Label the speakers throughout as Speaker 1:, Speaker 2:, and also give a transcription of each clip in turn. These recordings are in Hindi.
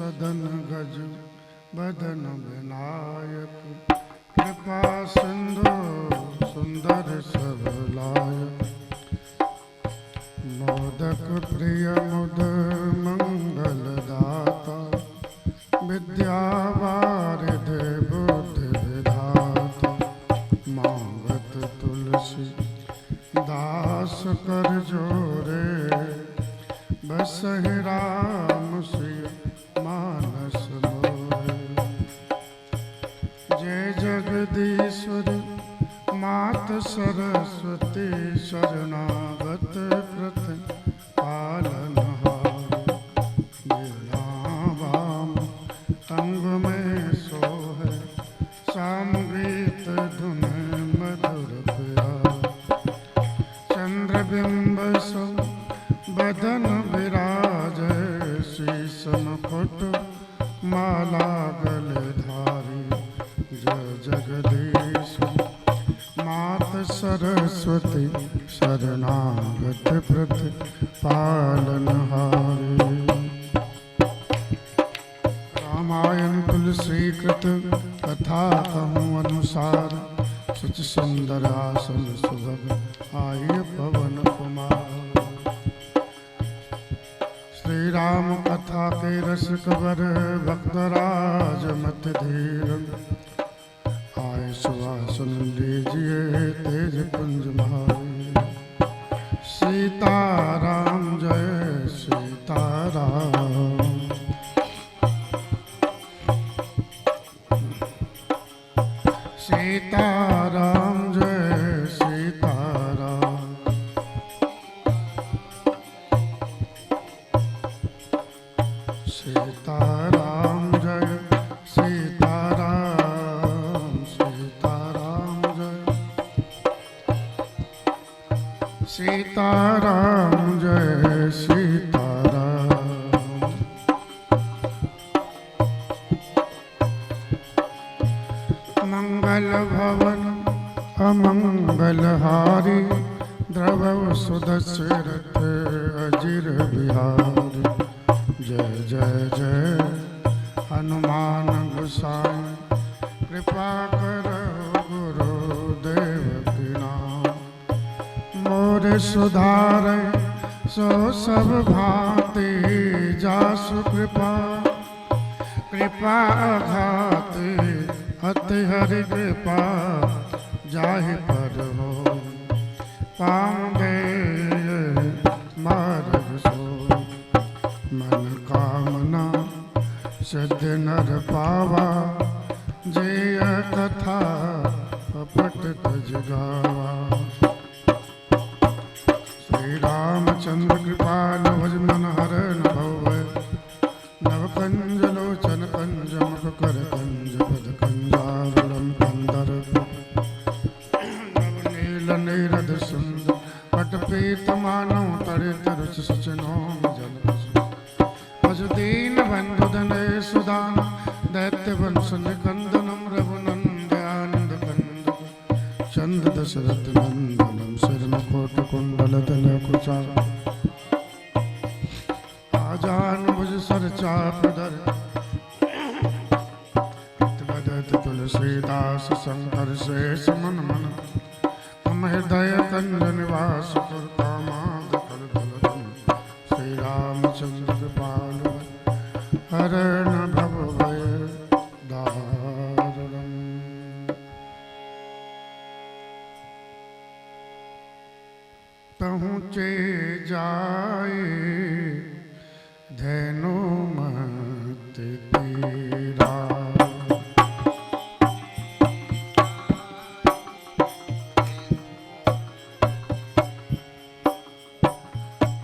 Speaker 1: सदन गज बदन विनायक, कृपा सिंधु सुंदर सबलायक, मोदक प्रिय मुद मंगल दाता, विद्या वारिधि बुद्धि विधाता, मांगत तुलसी दास कर जोरे, बसहि राम सिय मानस मोहे। जय जगदीश्वर मात सरस्वती, शरणागत प्रति पालनहार, वीणा वाम अंग में सोहे, सामगीत धुन मधुर प्यार, चंद्रबिंब सो बदन विराजै, शीस मुकुट माला गले धारी, जय जगदीश मात सरस्वती, शरणागत प्रति पालनहारी। रामायण तुलसी कृत कथा कहूँ अनुसार, सच सुंदर आसन सुभग आय पवन कुमार। श्री राम कथा के रस कबर, भक्तराज मत धीर, आए सुवासन लीजिए तेज कुंज भाई। सीताराम जय सीताराम, सीताराम जय सीताराम, सीताराम जय सीताराम, सीताराम जय सीताराम जय सीताराम। मंगल भवन अमंगलहारी, द्रवौ सुदशरथ अजिर बिहारी, जय जय जय हनुमान गोसाई, कृपा करो गुरुदेव की नाम। मोर सुधारै सो सब भांति, जासु कृपा कृपा घात, अति हरि कृपा जाहि पर हो, पाँगे मार्ग सो। मन कामना सिद्ध नर पावा, जय कथा पट तज गावा। श्री रामचंद्र कृपाल भज मन हरन भव, नव कंज लोचन कंज मुख कर कंज पद कंजारुलम कंदर्प, नव नील नीरद सुंदर पट पीत मानव, तरित रुच सचनो जल दीन बंधु धनय सुदान, दैत्य वंश निकंदनम रघुनंद आनंद कंद, चंद दशरथ नंदनम सिरन कोट कुंडल तन कुचा, आजान भुज सर चाप धर, बदत तुलसीदास शंकर शेष मन मन, हम हृदय कंज निवास कर कामाद कर दलधन। श्री रामचंद्र कृपाल हरण भव भय दारुणम्। पहुँचे जाए धैनो मत पीरा,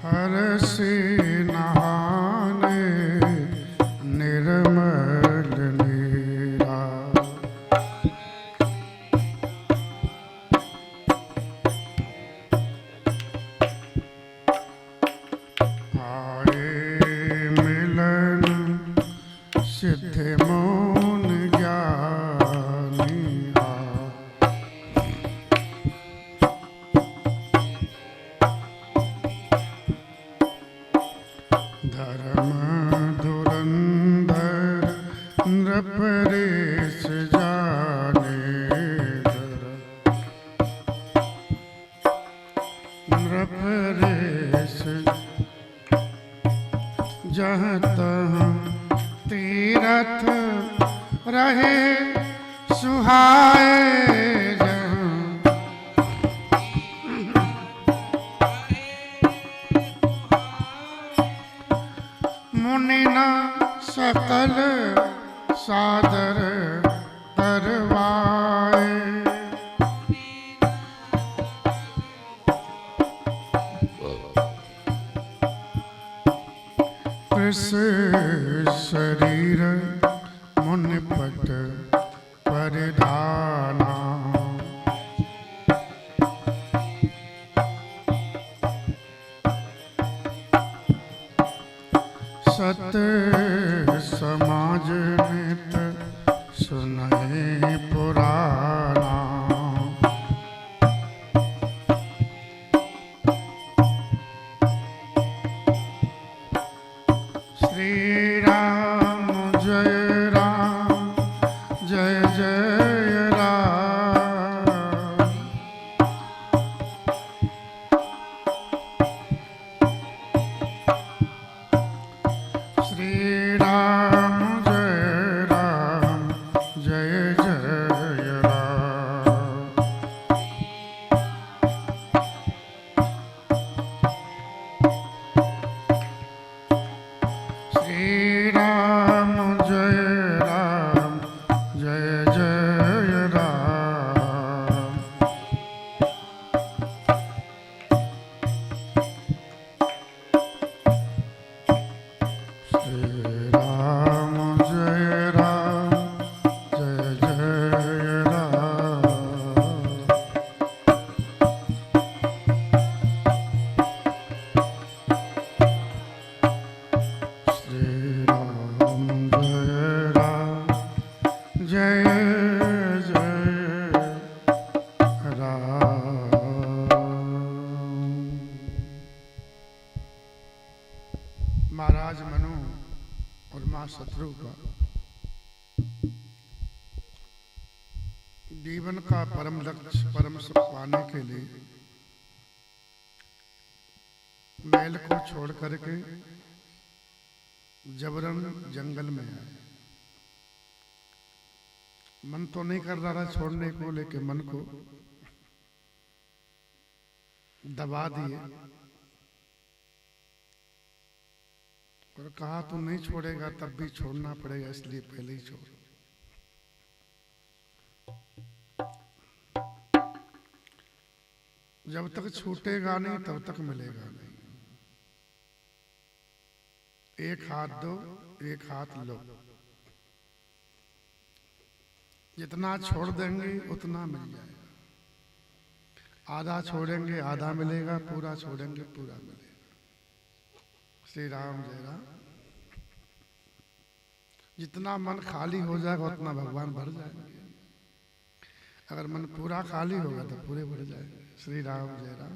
Speaker 1: हर से नहाने निर्मल नीरा, आए मिलन जहाँ तहाँ तीरथ रहे सुहाए जहाँ। मुनि न सकल सादर करवाए। कृष शरीर मुनिपट परिधाना। सत समाज नित सुनहि पुराना। श्री राम जय राम जय जय राम। श्री राम जय राम जय जय राम। श्री राम जय राम जय जय राम। श्री राम जय राम जय जय राम। श्री राम जय राम जय जय राम। महाराज मनु और माँ शत्रुघ्न जीवन का परम लक्ष्य परम सुख पाने के लिए महल को छोड़ करके जबरन जंगल में आए। मन तो नहीं कर रहा था छोड़ने को, लेकिन मन को दबा दिए और कहा तू नहीं छोड़ेगा तब भी छोड़ना पड़ेगा, इसलिए पहले ही छोड़। जब तक छूटेगा नहीं तब तक मिलेगा नहीं। एक हाथ दो एक हाथ लो। जितना छोड़ देंगे उतना मिल जाएगा। आधा छोड़ेंगे आधा मिलेगा, पूरा छोड़ेंगे पूरा मिलेगा। श्री राम जय राम। जितना मन खाली हो जाएगा उतना भगवान भर जाएंगे। अगर मन पूरा खाली होगा तो पूरे भर जाएंगे। श्री राम जय राम।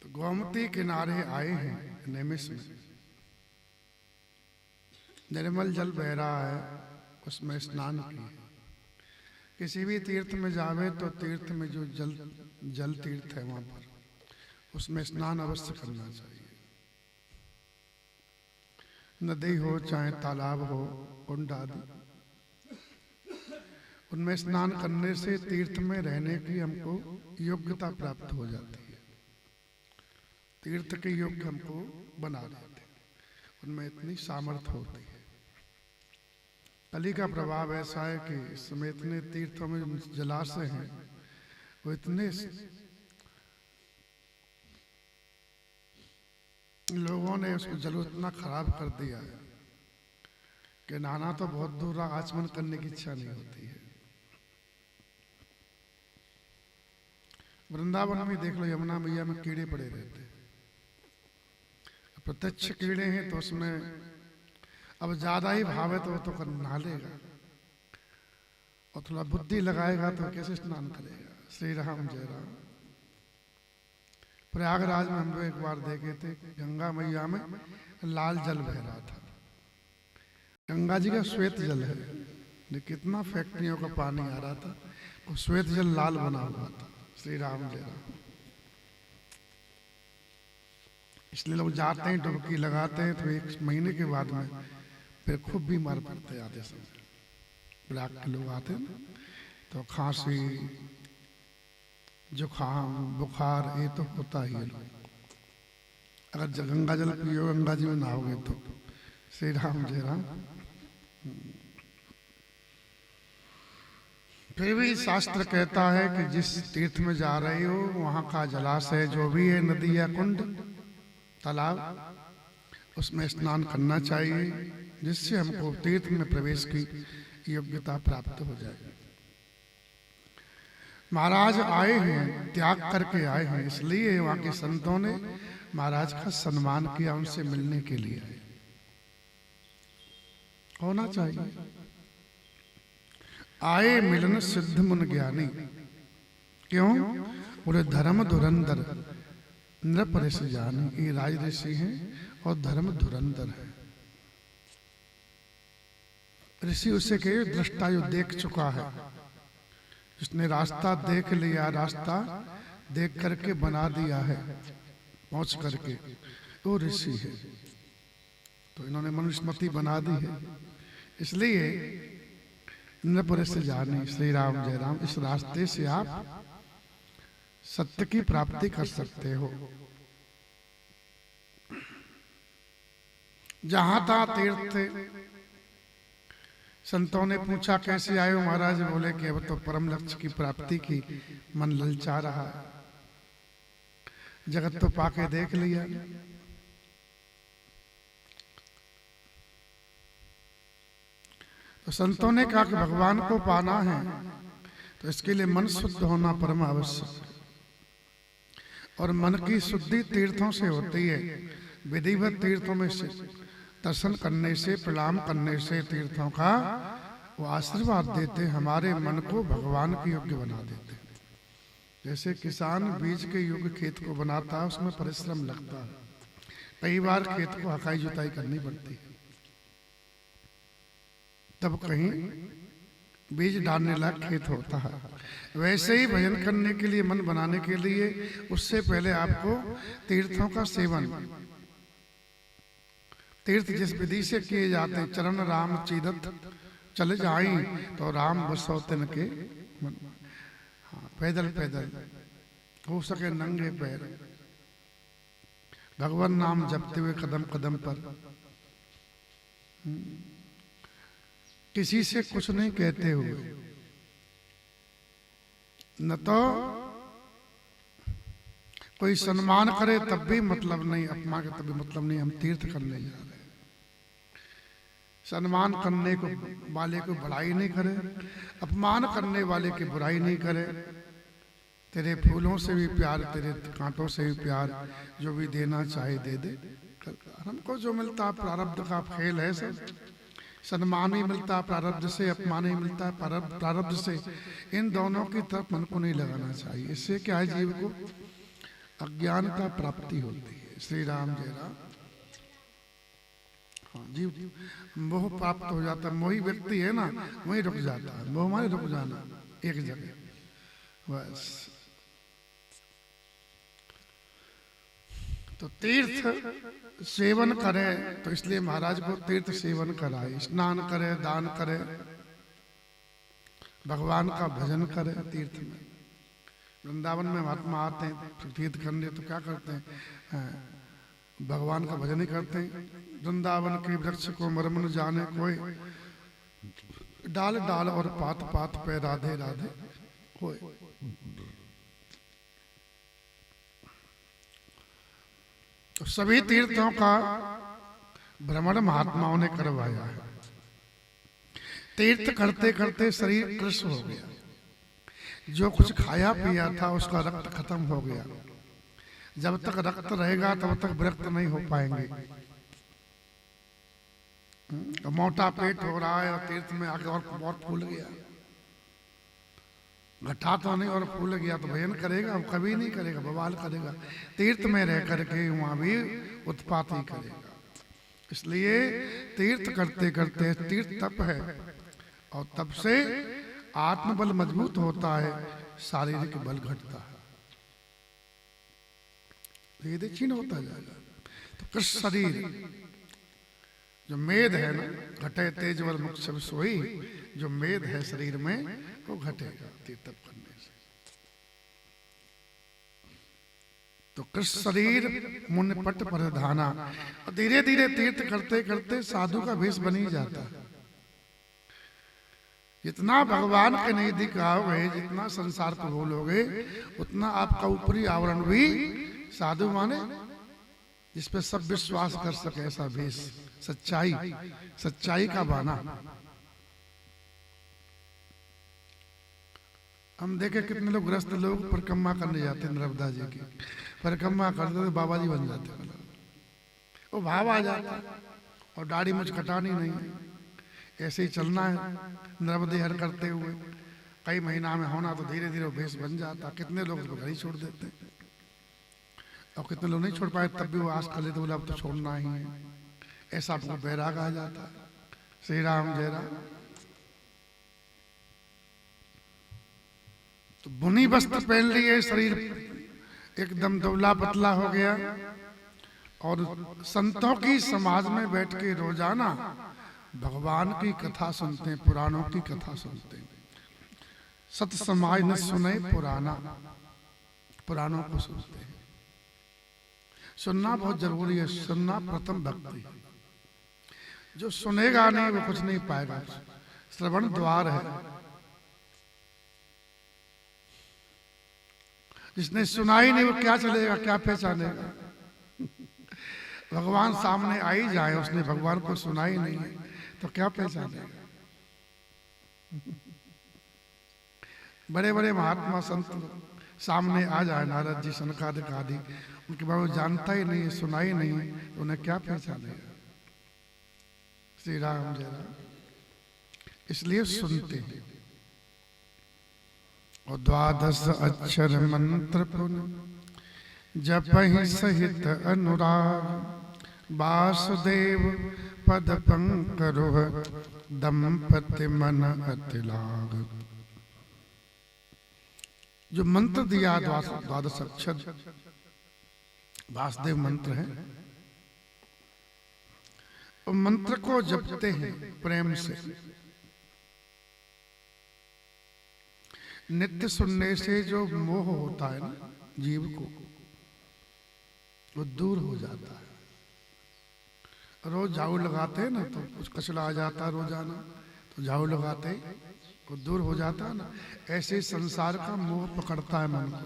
Speaker 1: तो गोमती किनारे आए हैं निमिष में। निर्मल जल बह रहा है, उसमें स्नान किए। किसी भी तीर्थ में जावे तो तीर्थ में जो जल तीर्थ है वहां पर उसमें स्नान अवश्य करना चाहिए। नदी हो चाहे तालाब हो कुंड आदि, उनमें स्नान करने से तीर्थ में रहने की हमको योग्यता प्राप्त हो जाती है। तीर्थ के योग्य हमको बना देते हैं, उनमें इतनी सामर्थ्य होती है। कली का प्रभाव ऐसा है कि इस समय इतने तीर्थों में जलाशय हैं, वो इतने लोगों ने उसको जल इतना खराब कर दिया है कि नहाना तो बहुत दूर रहा, आचमन करने की इच्छा नहीं होती है। वृंदावन में देख लो, यमुना मैया में कीड़े पड़े रहते हैं। प्रत्यक्ष कीड़े हैं तो उसमें अब ज्यादा ही भाव है तो वो तो नहा लेगा, और थोड़ा बुद्धि लगाएगा तो कैसे स्नान करेगा। श्री राम जय राम। प्रयागराज में हम लोग एक बार देखे थे, गंगा मैया में लाल जल बह रहा था। गंगा जी का श्वेत जल है, लेकिन कितना फैक्ट्रियों का पानी आ रहा था, वो श्वेत जल लाल बना हुआ था। श्री राम जय राम। इसलिए लोग जाते हैं, डुबकी लगाते हैं, तो 1 महीने के बाद में फिर खूब बीमार पड़ते आते समय। ब्लॉक के लोग आते हैं ना, तो खांसी, जुकाम, बुखार, ये तो होता ही है। अगर गंगा जल पियो, गंगा जी में नहाओगे तो। श्री राम जय राम। फिर भी शास्त्र कहता है कि जिस तीर्थ में जा रहे हो वहां का जलाशय जो भी है, नदी या कुंड, तालाब, उसमें स्नान करना चाहिए, जिससे हमको तीर्थ में प्रवेश की योग्यता प्राप्त हो जाए। महाराज आए हैं, त्याग करके आए हैं, इसलिए वहां के संतों ने महाराज का सम्मान किया, उनसे मिलने के लिए आए। होना चाहिए। आए मिलन सिद्ध मुन ज्ञानी। क्यों? बोले धर्म धुरंधर नृप ऋषि जानी। ये राज ऋषि हैं और धर्म धुरंधर है। ऋषि उसे कहे दृष्टा, जो देख चुका है, जिसने रास्ता देख लिया, रास्ता देख करके बना दिया है पहुंच करके, वो ऋषि है। तो इन्होंने मनुस्मृति बना दी है, इसलिए नृप ऋषि जानी। श्री राम जय राम। इस रास्ते से आप सत्य की प्राप्ति कर सकते हो। जहां था तीर्थ थे, संतों ने पूछा कैसे आए हो महाराज? बोले कि अब तो परम लक्ष्य की प्राप्ति की मन ललचा रहा है, जगत तो पाके देख लिया। तो संतों ने कहा कि भगवान को पाना है तो इसके लिए मन शुद्ध होना परम आवश्यक है, और मन की शुद्धि तीर्थों से होती है। विधिवत तीर्थों में से दर्शन करने से, प्रणाम करने से तीर्थों का वो आशीर्वाद देते, हमारे मन को भगवान के योग्य बना देते। जैसे किसान बीज के योग्य खेत को बनाता है, उसमें परिश्रम लगता है, कई बार खेत को हकाई जुताई करनी पड़ती है, तब कहीं बीज डालने लायक खेत होता है। वैसे ही भजन करने के लिए, मन बनाने के लिए, उससे पहले आपको तीर्थों का सेवन, तीर्थ जिस विधि से किए जाते हैं, चरण राम चीदत चले जाई तो राम बसौतन के मन। हाँ, पैदल पैदल, हो सके नंगे पैर, भगवान नाम जपते हुए कदम कदम पर, किसी से कुछ नहीं कहते हुए, न तो कोई सम्मान करे तब भी मतलब नहीं, अपमान के तब भी मतलब नहीं। हम तीर्थ करने जा रहे हैं, सम्मान करने को वाले को बड़ाई नहीं करे, अपमान करने वाले की बुराई नहीं करे। तेरे फूलों से भी प्यार, तेरे कांटों से भी प्यार, जो भी देना चाहे दे दे। हमको जो मिलता प्रारब्ध का खेल है सब। सम्मान भी मिलता प्रारब्ध से, अपमान भी मिलता प्रारब्ध से। इन दोनों की तरफ मन को नहीं लगाना चाहिए। इससे क्या है, जीव को अज्ञान का प्राप्ति होती है। श्री राम जय राम। हाँ, जीव मोह प्राप्त हो जाता है। मोही व्यक्ति है ना, वही रुक जाता है। मोह माने रुक जाना एक जगह, बस। तो तीर्थ सेवन करे, तो इसलिए महाराज को तीर्थ सेवन कराए, स्नान करे, दान करे, भगवान का भजन करे तीर्थ में। वृंदावन में महात्मा आते हैं तीर्थ करने, तो क्या करते हैं? भगवान का भजन ही करते हैं। वृंदावन के वृक्ष को मर्म न जाने कोई, डाल डाल और पात पात पे राधे राधे होए। तो सभी तीर्थों का भ्रमण महात्माओं ने करवाया है। तीर्थ करते करते शरीर कृश हो गया, जो कुछ खाया पिया था उसका रक्त खत्म हो गया। जब तक रक्त रहेगा तब तक विरक्त नहीं हो पाएंगे। तो मोटा पेट हो रहा है और तीर्थ में आके और बहुत फूल गया, घटा तो नहीं और फूल गया, तो भजन करेगा? वो कभी नहीं करेगा, बवाल करेगा। तीर्थ में रह करके वहां भी उत्पात ही करेगा। इसलिए तीर्थ करते करते, तीर्थ तप है, और तब से आत्मबल मजबूत होता है, शारीरिक बल घटता है, धीरे क्षीण होता जाएगा। कृष्ण शरीर जो मेद है ना, घटे तेजवर मुख सब सोई, जो मेद है शरीर में वो घटेगा तीर्थ करने से। तो कृष्ण शरीर मुनिपट परिधाना। धीरे धीरे तीर्थ करते करते साधु का भेष बन ही जाता है। जितना भगवान के नजदीक आओगे, जितना संसार को भूलोगे, उतना आपका ऊपरी आवरण भी साधु माने जिस पे सब विश्वास कर सके ऐसा भेष, सच्चाई, सच्चाई का बहाना। हम देखे कितने लोग ग्रस्त लोग परिक्रमा करने जाते हैं, नर्मदा जी की परिक्रमा करते तो बाबा जी बन जाते हैं। वो भाव आ जाता और दाढ़ी मुझ कटानी नहीं है, ऐसे ही चलना है नर्मदे हर करते हुए। कई महीना में होना तो धीरे धीरे वो भेष बन जाता। कितने लोग उसको घर ही छोड़ देते हैं और कितने लोग नहीं छोड़ पाए, तब भी वो आस कर लेते, बोले अब तो छोड़ना ही है। ऐसा आपको बैराग आ जाता है। श्री राम जय राम। तो बुनी वस्त्र पहन लिए, शरीर एकदम दुबला पतला हो गया और संतों की समाज में बैठ के रोजाना भगवान की कथा सुनते हैं, पुराणों की कथा सुनते हैं। सत समाज न सुने पुराना, पुराणों को सुनते हैं। सुनना बहुत जरूरी है। सुनना प्रथम भक्ति। जो सुनेगा नहीं वो कुछ नहीं पाएगा। श्रवण द्वार है। जिसने सुना ही नहीं वो क्या चलेगा, क्या पहचानेगा। भगवान सामने आ ही जाए, उसने भगवान को सुना ही नहीं है तो क्या पहचानेगा। बड़े बड़े महात्मा संत सामने आ जाए, नारद जी, सनकादिक आदि, उनके बारे में जानता ही नहीं है, सुना ही नहीं है तो उन्हें क्या पहचानेगा। श्री राम जय राम। इसलिए सुनते हैं। और 12 अक्षर मंत्र पुण्य जपहि सहित अनुराग, वासुदेव पद पंकरुह दंपति मन अति लाग। जो मंत्र दिया 12 अक्षर वासुदेव मंत्र है, और मंत्र को जपते हैं प्रेम से। नित्य सुनने से जो मोह होता है ना जीव को, वो दूर हो जाता है। रोज झाड़ू लगाते हैं ना तो कुछ कचरा आ जाता है रोजाना, तो झाड़ू लगाते वो दूर हो जाता है ना। ऐसे संसार का मोह पकड़ता है मन को।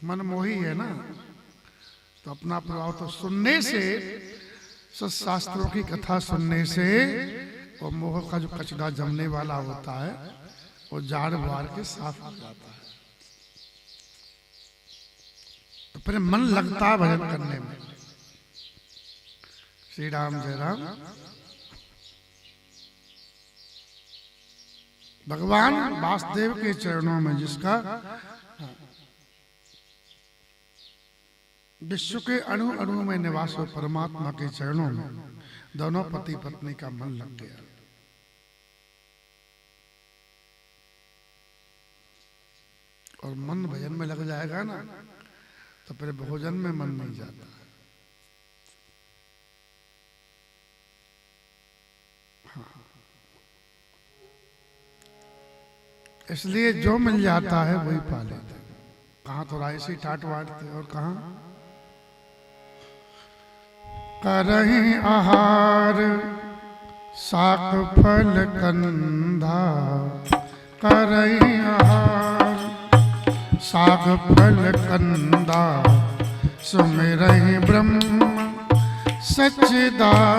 Speaker 1: मन मोही है ना, तो अपना प्रभाव तो सुनने से, शास्त्रों की कथा सुनने से और मोह का जो कचरा जमने वाला होता है वो झाड़ बार के साफ हो जाता है। तो फिर मन लगता है भजन करने में। श्री राम जय राम। भगवान वासुदेव के चरणों में, जिसका विश्व के अणु अणु में निवास हो, परमात्मा के चरणों में दोनों पति पत्नी का मन लग गया। और मन भजन में लग जाएगा ना तो फिर भोजन में मन नहीं जाता। हाँ। इसलिए जो मिल जाता है वही पा लेते। कहाँ तो रायसी टाट वाटते और कहाँ करहीं आहार साक फल कंधा, करहीं आहार साग फल कंदा, सुमिरहि ब्रह्म सच्चिदानंदा,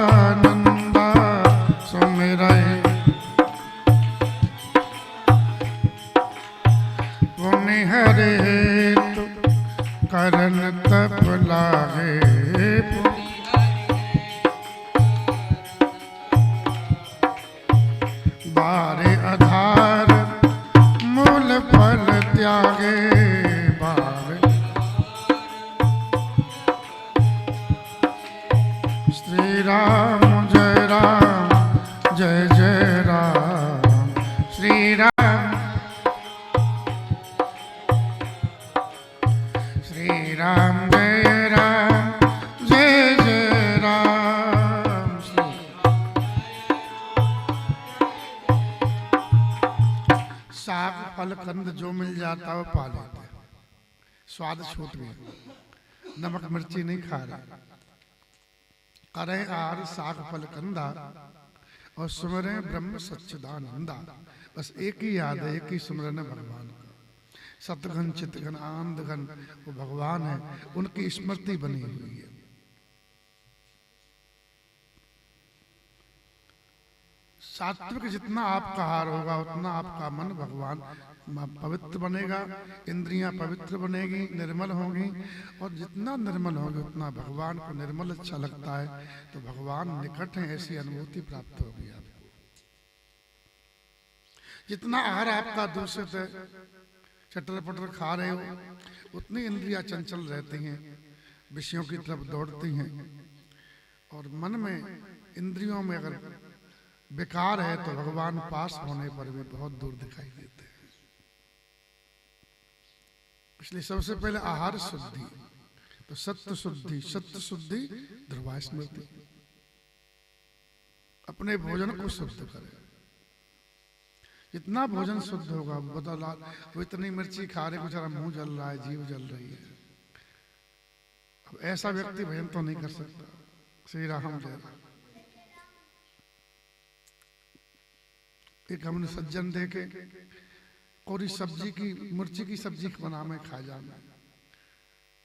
Speaker 1: सुमिरहि पुनि हरि हेतु करन तप लागे, बारे आधार मूल फल त्यागे, बारे श्री राम जय राम जय जय राम, श्री राम श्री राम जय राम कंद जो मिल जाता वो पा लेते, स्वाद छूट गया, नमक मिर्ची नहीं खा रहे। करें आहार साग फल कंदा और सुमरें ब्रह्म सच्चिदानंदा। बस एक ही याद है, एक ही सुमरन है भगवान का। सतघन चितघन आनंद घन वो भगवान है, उनकी स्मृति बनी हुई है। सात्विक जितना आपका आहार होगा उतना आपका मन भगवान पवित्र बनेगा, इंद्रियां पवित्र बनेगी, निर्मल होंगी, और जितना निर्मल होगी उतना भगवान को निर्मल अच्छा लगता है, तो भगवान निकट है ऐसी अनुभूति प्राप्त होगी आपको। जितना आहार आपका दूषित है, चटर पटर खा रहे हो, उतनी इंद्रियां चंचल रहती हैं, विषयों की तरफ दौड़ती हैं, और मन में इंद्रियों में अगर बेकार है तो भगवान पास होने पर भी बहुत दूर दिखाई देते हैं। इसलिए सबसे पहले आहार शुद्धि, तो सत्य शुद्धि, सत्य शुद्धि ध्रुवा स्मृति। अपने भोजन को शुद्ध करें, जितना भोजन शुद्ध होगा बता। वो इतनी मिर्ची खा रहे, बेचारा मुंह जल रहा है, जीव जल रही है। अब ऐसा व्यक्ति भजन तो नहीं कर सकता। श्री राम जय राम। एक हमने सज्जन देखे, कोरी सब्जी की, मिर्ची की सब्जी बना में खा जाना।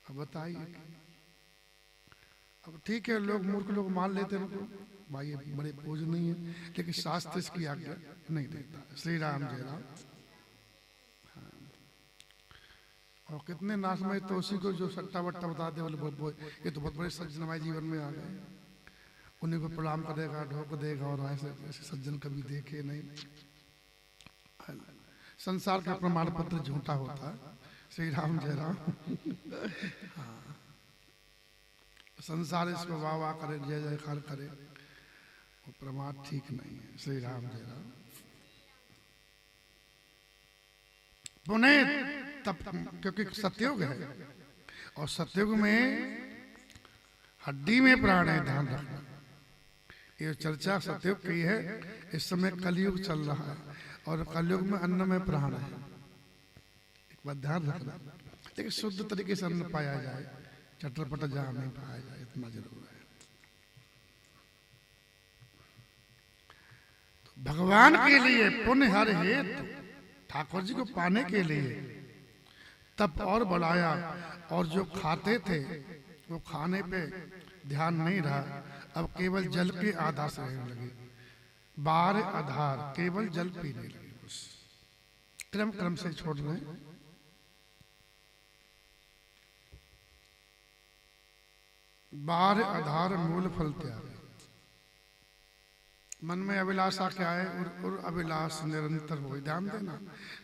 Speaker 1: अब बताइए, अब ठीक है, लोग मूर्ख लोग मान लेते हैं उनको, भाई ये बड़े पूजनीय है, लेकिन शास्त्र इसकी आज्ञा नहीं देता। श्री राम जय राम। हाँ। और कितने नाश में तो उसी को जो सट्टा वट्टा बताते बोले ये तो बहुत बड़े सज्जन हमारे जीवन में आ गए, उन्हीं को प्रणाम करेगा, ढोक देगा, और ऐसे ऐसे सज्जन कभी देखे नहीं। संसार का प्रमाण पत्र झूठा होता है। श्री राम जय राम। हाँ। संसार इसको वाह वाह करे, जय जयकार करे, वो प्रमाण ठीक नहीं है। श्री राम जय राम। पुणे तब, क्योंकि सतयुग है, और सतयुग में हड्डी में प्राण है, ध्यान रखना। ये चर्चा सतयुग की है। इस समय कलयुग चल रहा है, और कलयुग में अन्न में प्राण है, एक बात ध्यान रखना। लेकिन शुद्ध तरीके से अन्न पाया जाए, चटरपट जहां नहीं पाया जाए, इतना जरूर है। तो भगवान के लिए पुण्य हर हेतु, ठाकुर जी को पाने के लिए तप और बढ़ाया, और जो खाते थे वो खाने पे ध्यान नहीं रहा, अब केवल जल के आधार से रहने लगे। बार आधार केवल जल पीने लगे, बस क्रम क्रम से छोड़ रहे। बार आधार मूल फल त्याग। मन में अभिलाषा क्या है, और अभिलाष निरंतर हो, ध्यान देना।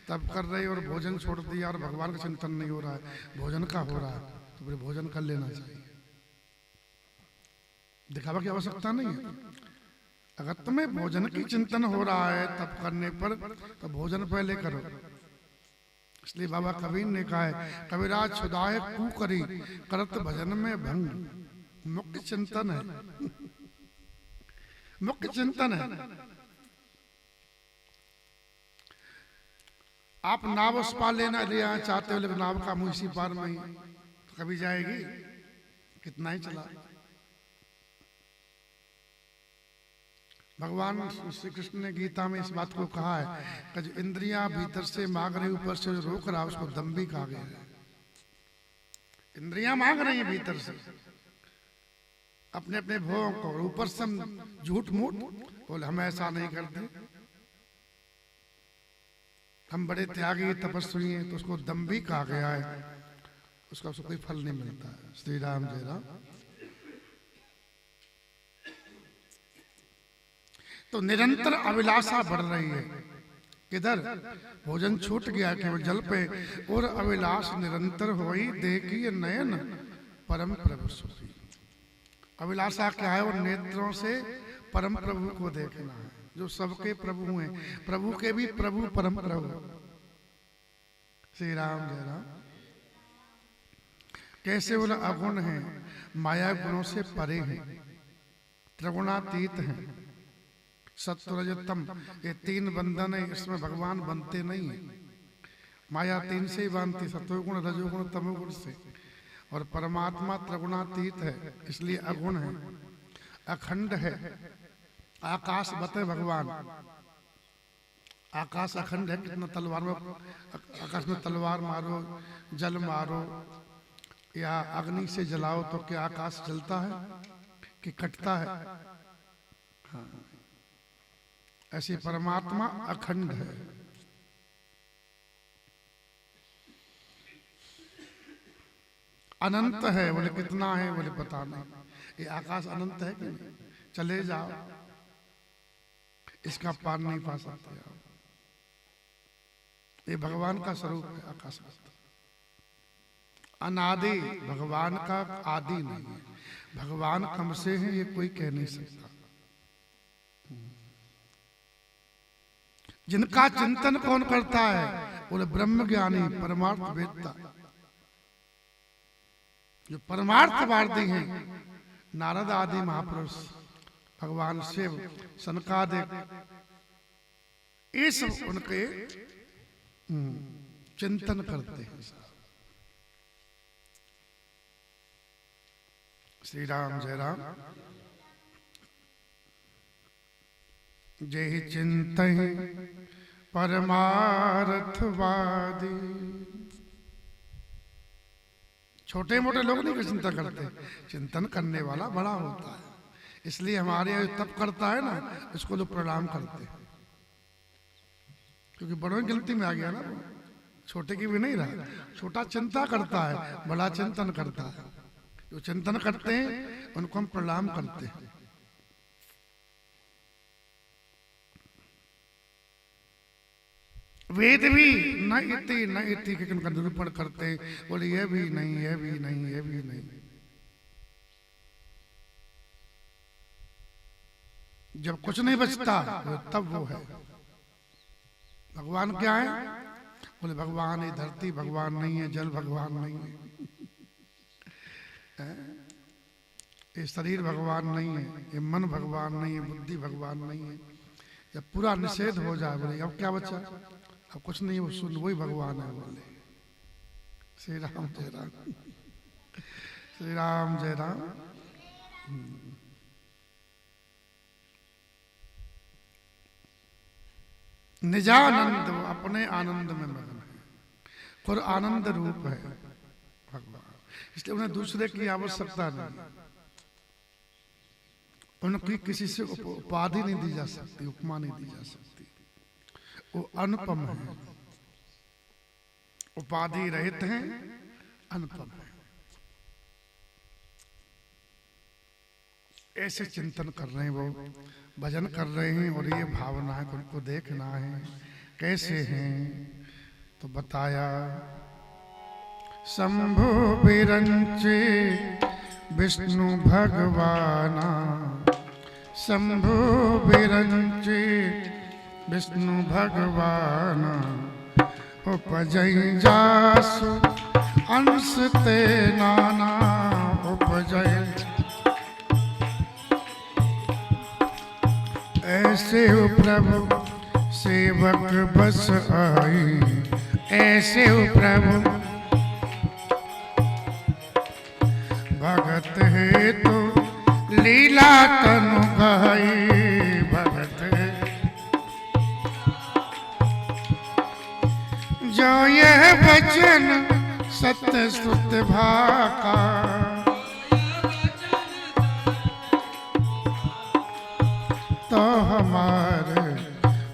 Speaker 1: तब कर रहे और भोजन छोड़ दिया, और भगवान का चिंतन नहीं हो रहा है, भोजन का हो रहा है, तो फिर भोजन कर लेना चाहिए। दिखावा की आवश्यकता नहीं है। अगर तुम्हें भोजन की चिंतन हो रहा है तब करने पर, तो भोजन पहले करो। इसलिए बाबा कबीर ने कहा है, कबीराज छुदाए कू करी, करत भजन में भंग। मुख्य चिंतन है, मुख्य चिंतन है। आप नाव उस पार लेना लिया चाहते हो, लेकिन नाव का मुंह इसी पार में ही, तो कभी जाएगी? कितना ही चला। भगवान श्री कृष्ण ने गीता में इस बात को कहा है कि जो इंद्रियां भीतर से मांग रही, ऊपर से जो रोक रहा, उसको दंभी कहा गया है। इंद्रियां मांग रही हैं भीतर से अपने अपने भोग को, ऊपर से झूठ मूठ बोले हम ऐसा नहीं करते, हम बड़े त्यागी तपस्वी हैं, तो उसको दंभी कहा गया है। उसका कोई फल नहीं मिलता है। श्री राम जय राम। तो निरंतर अभिलाषा बढ़ रही है। किधर? भोजन छूट गया केवल जल पे, और अभिलाष निरंतर होई, देखिए नयन परम प्रभु सुखी। अभिलाषा क्या है? और नेत्रों से परम प्रभु को देखना है, जो सबके प्रभु हैं, प्रभु के भी प्रभु परम प्रभु। श्री राम जय राम। कैसे बोला? अगुण हैं, माया गुणों से परे हैं, त्रिगुणातीत हैं, सत्व रजतम, ये तीन बंधन है, इसमें भगवान बनते नहीं है। माया तीन से ही बांधती, सत्वगुण, रजोगुण, तमोगुण से। और परमात्मा त्रिगुणातीत है, इसलिए अगुण है, अखंड है। आकाश बते भगवान, आकाश अखंड है। कितना तलवार में, आकाश में तलवार मारो, जल मारो या अग्नि से जलाओ तो क्या आकाश जलता है कि कटता है? हाँ। ऐसी परमात्मा अखंड है। अनंत है, बोले कितना है? बोले पता नहीं। ये आकाश अनंत है कि नहीं? चले जाओ, इसका पार नहीं पा सकते आप। ये भगवान का स्वरूप है आकाश। अनादि, भगवान का आदि नहीं है। भगवान कम से है ये कोई कह नहीं सकता। जिनका चिंतन कौन करता है? बोले ब्रह्म ज्ञानी, परमार्थ वेदता। जो परमार्थवादी हैं, नारद आदि महापुरुष, भगवान शिव, सनकादिक, ये सब उनके चिंतन करते हैं। श्री राम जय राम। जय चिंतहि परमार्थवादी। छोटे मोटे लोग नहीं चिंता करते, चिंतन करने वाला बड़ा होता है। इसलिए हमारे यहाँ तप करता है ना, इसको लोग प्रणाम करते हैं, क्योंकि बड़ों की गलती में आ गया ना, छोटे की भी नहीं रहा। छोटा चिंता करता है, बड़ा चिंतन करता है। जो चिंतन करते हैं उनको हम प्रणाम करते हैं। वेद भी न इति के उनका निरूपण करते हैं, बोले ये भी नहीं, ये भी नहीं, ये भी नहीं। जब कुछ नहीं बचता तब वो है। भगवान क्या है? बोले भगवान है धरती, भगवान नहीं है जल, भगवान नहीं है ये शरीर, भगवान नहीं है ये मन, भगवान नहीं है बुद्धि, भगवान नहीं है। जब पूरा निषेध हो जाए, बोले अब क्या बचा? अब कुछ नहीं, वो सुन, वही भगवान है। बोले श्री राम जय राम, श्री राम जय राम। निजानंद, अपने आनंद में मगन है, खुद आनंद रूप है भगवान। इसलिए उन्हें दूसरे की आवश्यकता नहीं। उनकी किसी से उपाधि नहीं दी जा सकती, उपमा नहीं दी जा सकती। वो अनुपम है, उपाधि रहित हैं, अनुपम है। ऐसे चिंतन कर रहे हैं, वो भजन कर रहे हैं। और ये भावना है, उनको देखना है कैसे हैं। तो बताया शंभु विरंचे विष्णु भगवाना, शंभु विरंचे विष्णु भगवाना। उपजई जासु अंश ते नाना, उपजई ऐसे हो प्रभु सेवक बस आई, ऐसे हो प्रभु भगत है तो लीला तनु गाई, भगत है जो यह वचन सत्य सुत भाका। तो हमारे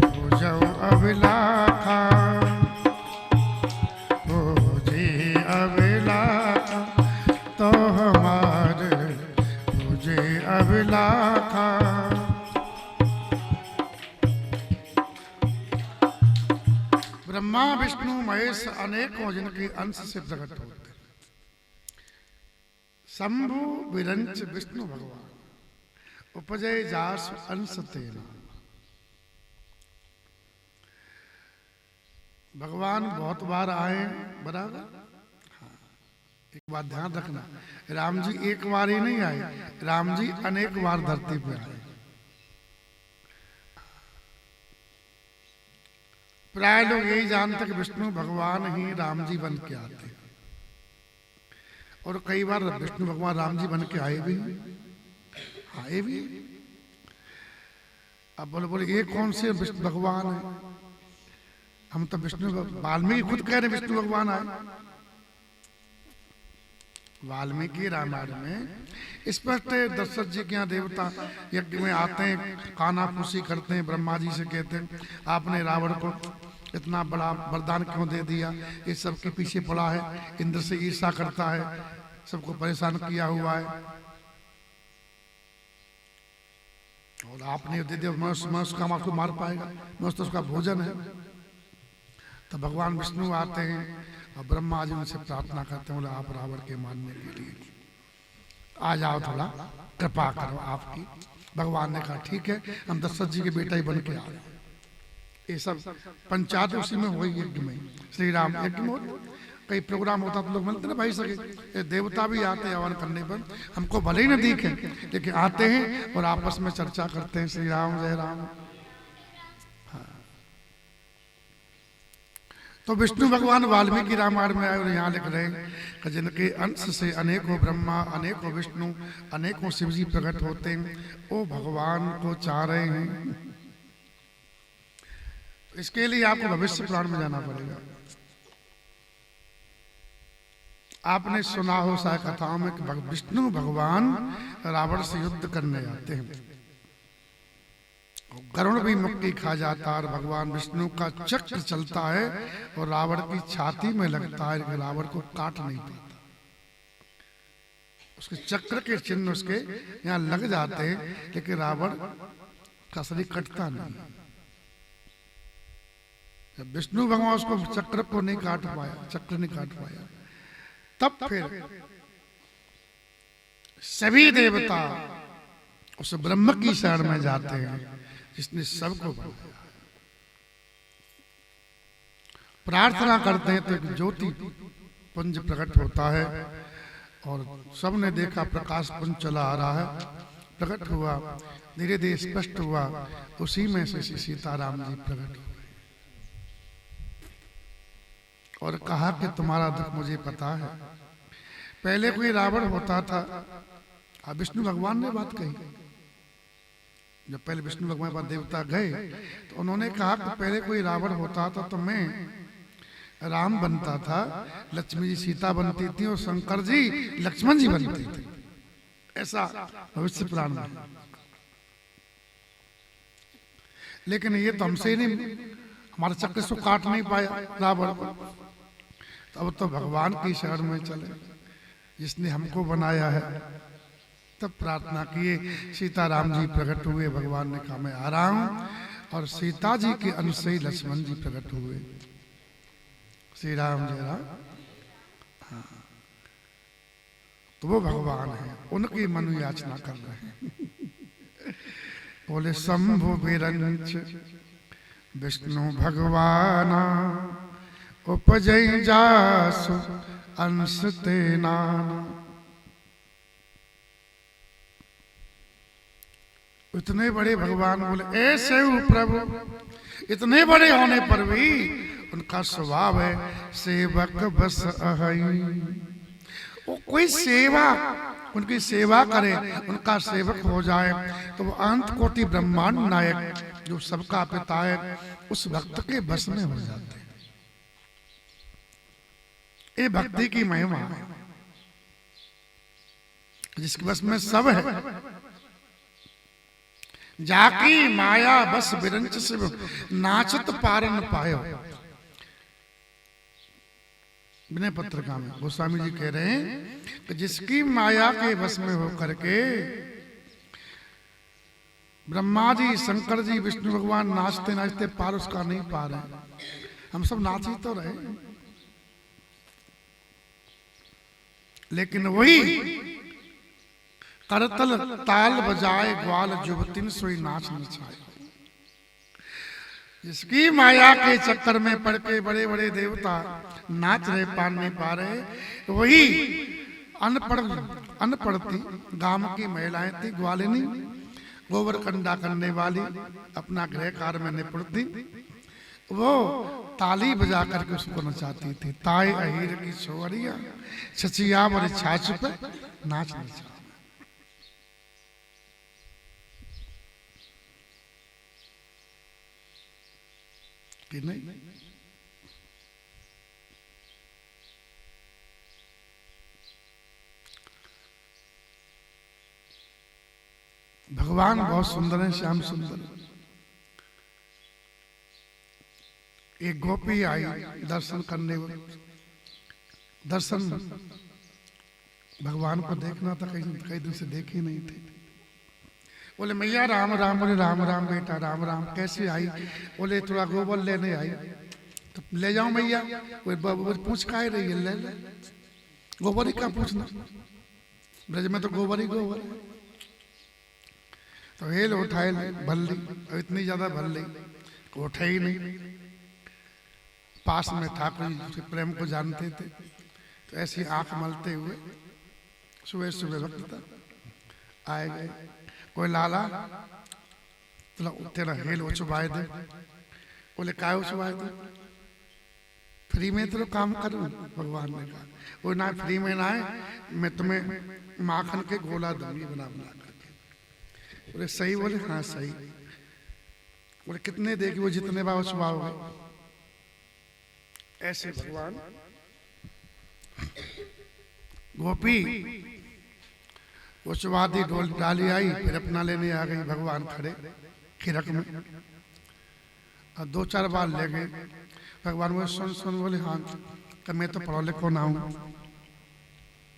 Speaker 1: पूजो अभिलाखा, पूजे अभिलाखा। तो हमारे पूजे अभिलाखा। ब्रह्मा विष्णु महेश अनेकों जिनके अंश से प्रकट होते। शंभु विरंच विष्णु भगवान, उपजय जास अंश तेना। भगवान बहुत बार आए, बराबर। हाँ, एक बात ध्यान रखना, राम जी एक बार ही नहीं आए, राम जी अनेक बार धरती पे आए। प्राय लोग यही जानते कि विष्णु भगवान ही राम जी बन के आते हैं, और कई बार विष्णु भगवान राम जी बन के आए भी। अब बोले ये कौन से विष्णु भगवान है? हम तो वाल्मीकि खुद कह रहे विष्णु भगवान आए। वाल्मीकि रामायण में स्पष्ट है, दशरथ जी के यहाँ देवता यज्ञ में आते हैं, कानाफूसी करते हैं, ब्रह्मा जी से कहते हैं आपने रावण को इतना बड़ा वरदान क्यों दे दिया, ये सब के पीछे पड़ा है, इंद्र से ईर्ष्या करता है, सबको परेशान किया हुआ है, और आपने दे दिया, मैं उसका आपको मार पाएगा, मैं तो उसका भोजन है। तो भगवान विष्णु आते हैं और ब्रह्मा जी उनसे प्रार्थना करते हैं, बोले आप रावण के मारने के लिए आ जाओ, थोड़ा कृपा करो आपकी। भगवान ने कहा ठीक है, हम दशरथ जी के बेटा ही बन के आ रहे। ये सब पंचायत उसी में हुई, यज्ञ में, श्री राम यज्ञ में कई प्रोग्राम होता तो लोग मिलते ना भाई सके, देवता भी आते हैं हवन करने पर, हमको भले ही न दिखे लेकिन आते हैं और आपस में चर्चा करते हैं, श्री राम जय राम। तो विष्णु भगवान वाल्मीकि रामायण में आए और यहाँ लिख रहे हैं कि जिनके अंश से अनेकों ब्रह्मा, अनेकों विष्णु, अनेकों शिव जी प्रकट होते हैं, वो भगवान को चाह रहे हैं। इसके लिए आपको भविष्य पुराण में जाना पड़ेगा। आपने सुना हो सारी कथाओं में कि विष्णु भगवान रावण से युद्ध करने आते हैं, गरुड़ भी मुक्ति खा जाता है और भगवान विष्णु का चक्र चलता है और रावण की छाती में लगता है, रावण को काट नहीं पाता, उसके चक्र के चिन्ह उसके यहाँ लग जाते हैं, लेकिन रावण का शरीर कटता नहीं। जब विष्णु भगवान उसको चक्र को नहीं काट पाया, चक्र नहीं काट पाया, तब फिर सभी देवता उस ब्रह्म की शरण में जाते हैं जिसने सबको बनाया। प्रार्थना करते हैं तो एक ज्योति पुंज प्रकट होता है और सबने देखा प्रकाश पुंज चला आ रहा है, प्रकट हुआ, धीरे धीरे स्पष्ट हुआ, उसी में से सीताराम जी प्रकट हुए और कहा कि तुम्हारा दुख मुझे पता है। पहले कोई रावण होता था, अब विष्णु भगवान ने बात कही। जब पहले विष्णु भगवान पर देवता गए तो उन्होंने कहा कि पहले कोई रावण होता था तो मैं राम बनता था, लक्ष्मी जी सीता बनती थी और शंकर जी लक्ष्मण जी बनते थे। ऐसा भविष्य पुराण में। लेकिन ये तो हमसे नहीं, हमारे चक्र से काट नहीं पाया रावण को, अब तो भगवान की शरण में चले जिसने हमको बनाया है। तब प्रार्थना किए, सीताराम जी प्रकट हुए, भगवान ने कहा मैं आ रहा हूं, और सीता जी के अंश से ही लक्ष्मण जी प्रकट हुए। श्री राम जय राम। हाँ, तो वो भगवान है, उनकी मनु याचना कर रहे हैं। बोले शंभु बिरंच विष्णु भगवान उपजय जासु अंश तेना। इतने बड़े भगवान बोले ऐसे प्रभु, इतने बड़े होने पर भी उनका स्वभाव है सेवक बस अहई। वो कोई सेवा, उनकी सेवा करे, उनका सेवक हो जाए तो वो अनंत कोटि ब्रह्मांड नायक जो सबका पिता है उस भक्त के बस में हो जाते हैं। ये भक्ति की महिमा है, जिसके बस में सब है। जाकी माया बस बिरंच शिव नाचत पारन पायो। विनय पत्रिका में गोस्वामी जी कह रहे हैं कि जिसकी माया के बस में होकर के ब्रह्मा जी, शंकर जी, विष्णु भगवान नाचते नाचते पार उसका नहीं पा रहे, हम सब नाच ही तो रहे, लेकिन वही करतल ताल बजाए ग्वाल जुबतिन सोई नाच नचाए। जिसकी माया के चक्कर में पड़ के बड़े बड़े देवता नाच रहे, पान नहीं पा रहे, वही अनपढ़ थी गांव की महिलाएं थी, ग्वालिनी, गोबर कंडा करने वाली, अपना गृह कार्य में निपुण थी, वो ताली बजा करके उसको नचाती थी। ताई अहीर की छोरिया छचिया बड़ी छाछ पे नाच नचा कि नहीं। भगवान बहुत सुंदर है, श्याम सुंदर। एक गोपी आई दर्शन करने, दर्शन भगवान को देखना था, कई दिन से देखे नहीं थे। बोले मैया राम राम। बोले राम राम बेटा राम राम। कैसे आई? बोले थोड़ा गोबर लेने आई। तो ले जाओ मैया। पूछ का रही है, ले ले गोबर ही का पूछना, ब्रज में तो गोबर ही गोबर है। तो हेल उठाए भर ली, और इतनी ज्यादा भर ली उठे ही नहीं। पास में ठाकुर जी उसके प्रेम को जानते थे, तो ऐसी आंख मलते हुए सुबह सुबह वक्त था आए गए। कोई लाला तेरा हेल उछवाए दे। बोले काय उछवाए दे? फ्री में तो काम करूं। भगवान ने कहा वो ना फ्री में ना है, मैं तुम्हें माखन के गोला दूंगी बना बना करके। बोले सही? बोले हाँ सही। बोले कितने देगी? वो जितने बार उछवाओगे। ऐसे भगवान गोपी उछवादी डोल डाली आई, फिर अपना लेने आ गई। भगवान खड़े खिरक में, और दो चार बार ले गए। भगवान बोले सुन सुन। बोले हाँ। कि मैं तो पढ़ो लिखो ना हूं,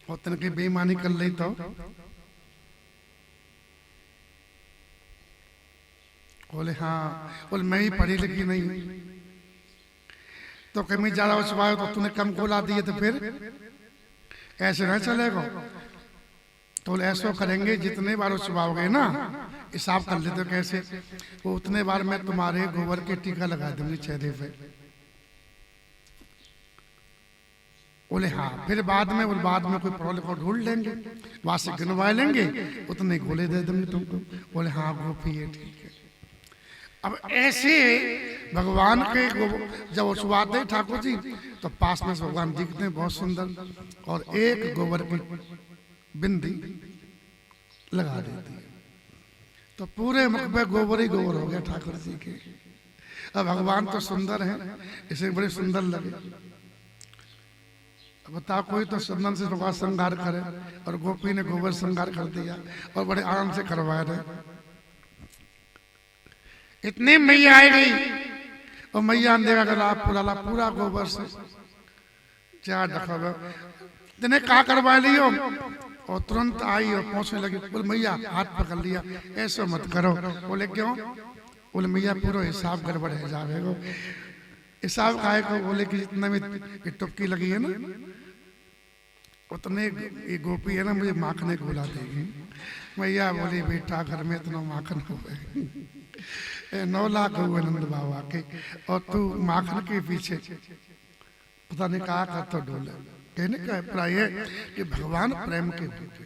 Speaker 1: और तेन की बेईमानी कर ली तो। बोले हाँ। बोले मैं ही पढ़ी लिखी नहीं हूं, तो कमी ज्यादा उछवाए तो तूने कम गोला दिए, तो फिर ऐसे ना चलेगा। तो ऐसा करेंगे जितने बार उछवाओगे ना, हिसाब कर लेते कैसे, वो उतने बार मैं तुम्हारे गोबर के टीका लगा दूंगी चेहरे पे। बोले हाँ। फिर बाद में कोई पढ़ो लिखो ढूंढ लेंगे, वहां से गिनवा लेंगे, उतने गोले दे देंगे तुमको। बोले हाँ गोपी है, ठीक है। अब ऐसे भगवान के जब उछवाते ठाकुर जी, तो पास में भगवान दिखते हैं बहुत सुंदर, और एक गोबर की बिंदी लगा देती है, तो पूरे मुख पे गोबर ही गोबर हो गया ठाकुर जी के। अब भगवान तो सुंदर हैं, इसे बड़े सुंदर लगे। अब बताओ कोई तो चंदन से थोड़ा श्रृंगार करे, और गोपी ने गोबर श्रृंगार कर दिया, और बड़े आराम से करवा रहे। इतनी मैया आई गई, और मैया ने देखा अगर आप पूरा गोबर से चार डखा तेने कहा करवा लियो, और तुरंत आई और पहुंचने लगी। बोले मैया हाथ पकड़ लिया, ऐसा मत करो। बोले क्यों? बोले मैया पूरा हिसाब गड़बड़ है जाएगा। हिसाब काहे को? बोले कि जितने में टुपकी लगी है ना, उतने ये गोपी है ना मुझे माखने को बुला देगी। मैया बोली बेटा घर में इतना माखन हो गए 9 लाख हुए नंद बाबा के, और तू माखन के पीछे पता नहीं कहा का तो डोले। कहने का अभिप्राय है कि भगवान प्रेम के भूखे,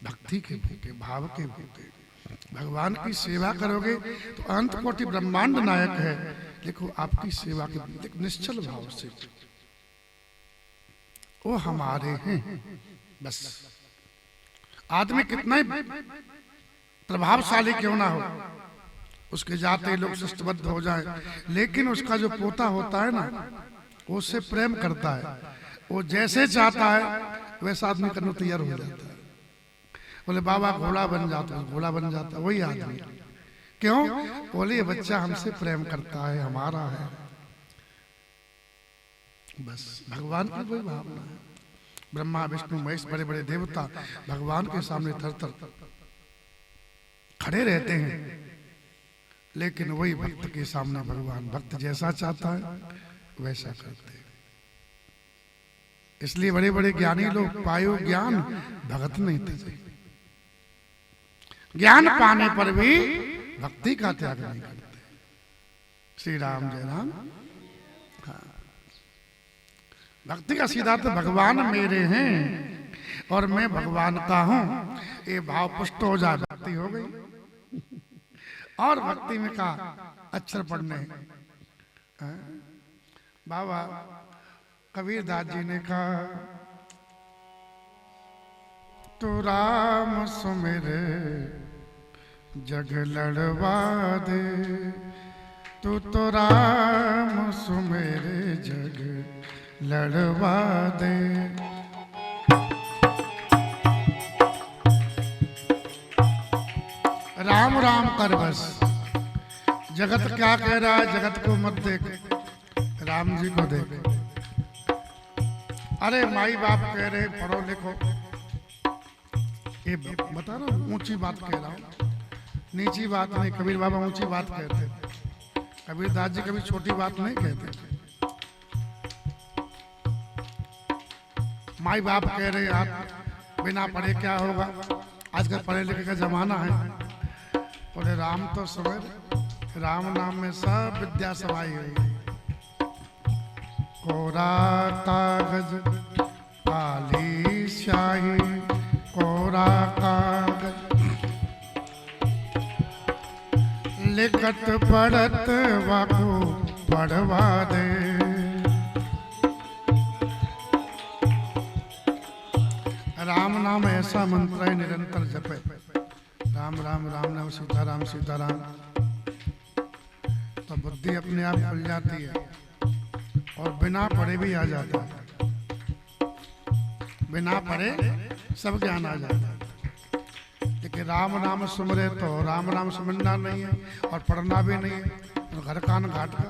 Speaker 1: भक्ति के भूखे, भाव के भूखे। भगवान की सेवा करोगे तो अनंत कोटि ब्रह्मांड नायक है, देखो आपकी सेवा के निश्चल भाव से वो हमारे हैं। बस आदमी कितना ही प्रभावशाली क्यों ना हो, उसके जाते लोग शिष्टबद्ध हो जाए, लेकिन उसका जो पोता होता है ना, वो उससे प्रेम करता है, वो जैसे चाहता है वैसा आदमी करने तैयार हो जाता है। बोले बाबा घोड़ा बन जाता है, घोड़ा बन जाता है वही आदमी। क्यों? बोले ये बच्चा हमसे प्रेम करता है, हमारा है। बस भगवान की कोई भावना है। ब्रह्मा विष्णु महेश बड़े बड़े देवता भगवान के सामने थर थर खड़े रहते हैं, लेकिन वही भक्त के सामने भगवान भक्त जैसा चाहता है वैसा करते हैं। इसलिए बड़े बड़े ज्ञानी लोग पायो ज्ञान भगत नहीं थे, ज्ञान पाने पर भी भक्ति का त्याग नहीं करते। श्री राम जय राम। हाँ। भक्ति का सिद्धांत भगवान मेरे हैं और मैं भगवान का हूं, ये भाव पुष्ट हो जाए भक्ति हो गई। और भक्ति में कहा अक्षर पढ़ने। बाबा कबीर दास जी ने कहा, तो राम सुमिर जग लड़वा दे, तू तो राम सुमिर जग लड़वा दे। राम राम कर बस, जगत क्या कह रहा है जगत को मत देख, राम जी को देख। अरे माई बाप कह रहे पढ़ो लिखो, ये बता रहा हूँ ऊंची बात कह रहा हूँ, नीची बात नहीं। कबीर बाबा ऊंची बात कहते, कबीर दास जी कभी छोटी बात नहीं कहते। माई बाप कह रहे आप बिना पढ़े क्या होगा, आजकल पढ़े लिखे का जमाना है। बोले राम तो सुमिर, राम नाम में सब विद्या समाई हुई। कोरा कागज काली स्याही, कोरा कागज लिखत पढ़त वाको पढ़वा दे। राम नाम ऐसा मंत्र है निरंतर जपे, राम राम राम नाम सीताराम सीताराम, तो बुद्धि अपने आप खुल जाती है और बिना पढ़े भी आ जाता है। बिना पढ़े सब ज्ञान आ जाता है। लेकिन राम नाम सुमरे तो राम नाम सुमरना नहीं है और पढ़ना भी नहीं है, तो घर कान घाट का।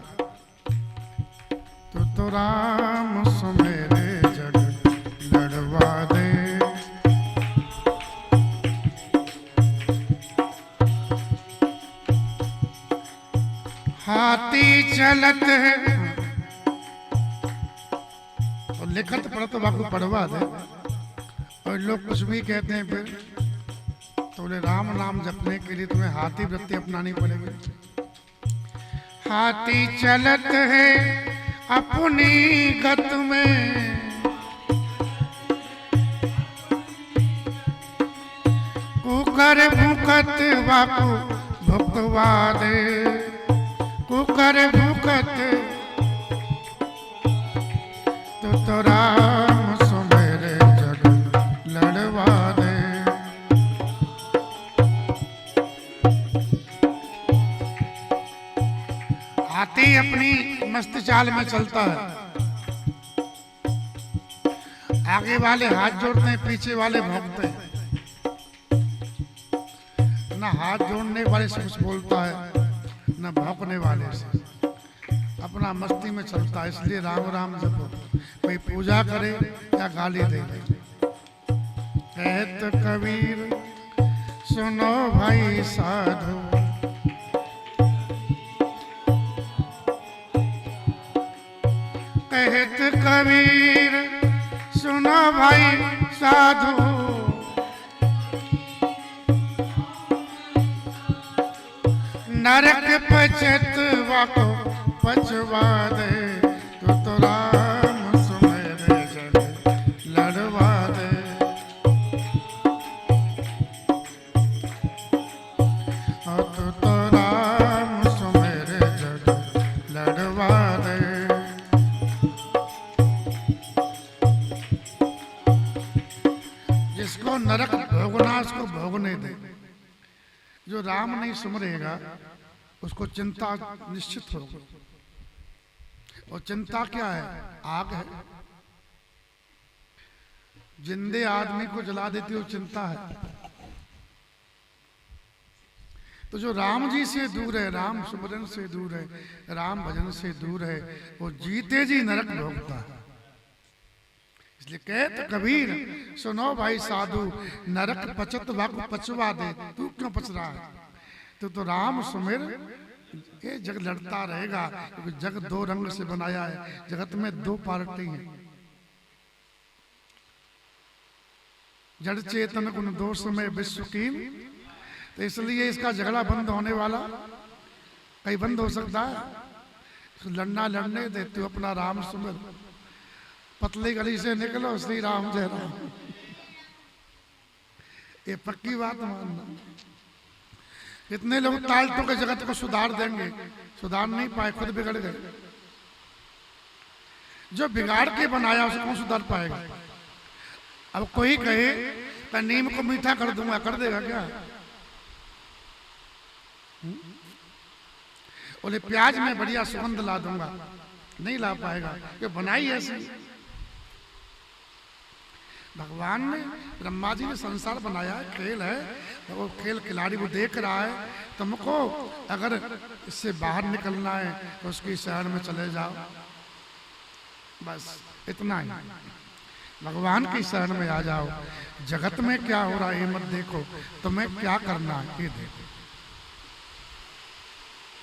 Speaker 1: तो राम सुमेरे जग लड़वा दे, हाथी चलत है और लिखत पढ़त वाको पढ़वा दे। और लोग कुछ भी कहते हैं फिर, तो बोले राम नाम जपने के लिए तुम्हें हाथी वृत्ति अपनानी पड़ेगी। हाथी चलत है अपनी गत में, कुकर भूखत वाको भुगतवा दे, कुकर भूखत तो राम सुमेरे जग लड़वा दे। हाथी अपनी मस्त चाल में चलता है, आगे वाले हाथ जोड़ते हैं, पीछे वाले भौंकते हैं। ना हाथ जोड़ने वाले से कुछ बोलता है, ना भौंकने वाले से, अपना मस्ती में चलता है। इसलिए राम राम जपो, कोई पूजा करे या गाली दे दे। कहत कबीर सुनो भाई साधु, कहत कबीर सुनो भाई साधु, नरक पचत वाको पचवा दे, तो राम सुमेरे जग लड़वा दे। तो राम सुमेरे जग लड़वा दे। जिसको नरक भोगना उसको भोगने दे। जो राम नहीं सुमरेगा उसको चिंता निश्चित होगी। और चिंता क्या है? आग है। जिंदे आदमी को जला देती वो चिंता है। तो जो राम जी से दूर है, राम सुमरन से दूर है, राम भजन से दूर है, वो जीते जी नरक भोगता है। इसलिए कहत कबीर सुनो भाई साधु, नरक पचत वाको पचवा दे। तू क्यों पच रहा है? तो राम सुमिर, ये जग लड़ता रहेगा, क्योंकि जग दो रंग से बनाया है। जगत में दो पार्टी हैं, जड़ चेतन गुण दोष में विश्व की। तो इसलिए इसका झगड़ा बंद होने वाला कहीं बंद हो सकता है? लड़ना लड़ने दे, तू अपना राम सुमिर। पतली गली से निकलो, श्री राम जय राम। ये पक्की बात मानना। कितने लोग तालतों के जगत को सुधार देंगे, सुधार नहीं पाए, खुद बिगड़ गए। जो बिगाड़ के बनाया उसे कौन सुधार पाएगा? अब कोई कहे कि नीम को मीठा कर दूंगा, कर देगा क्या? बोले प्याज में बढ़िया सुगंध ला दूंगा, नहीं ला पाएगा, ये बनाई ऐसी। भगवान ने, ब्रह्मा जी ने संसार बनाया है, खेल है, तो वो खेल खिलाड़ी को देख रहा है। तुमको अगर इससे बाहर निकलना है तो उसकी शहर में चले जाओ, बस इतना ही। भगवान की शरण में आ जाओ, जगत में क्या हो रहा है ये मत देखो, तुम्हें क्या करना है ये देखो।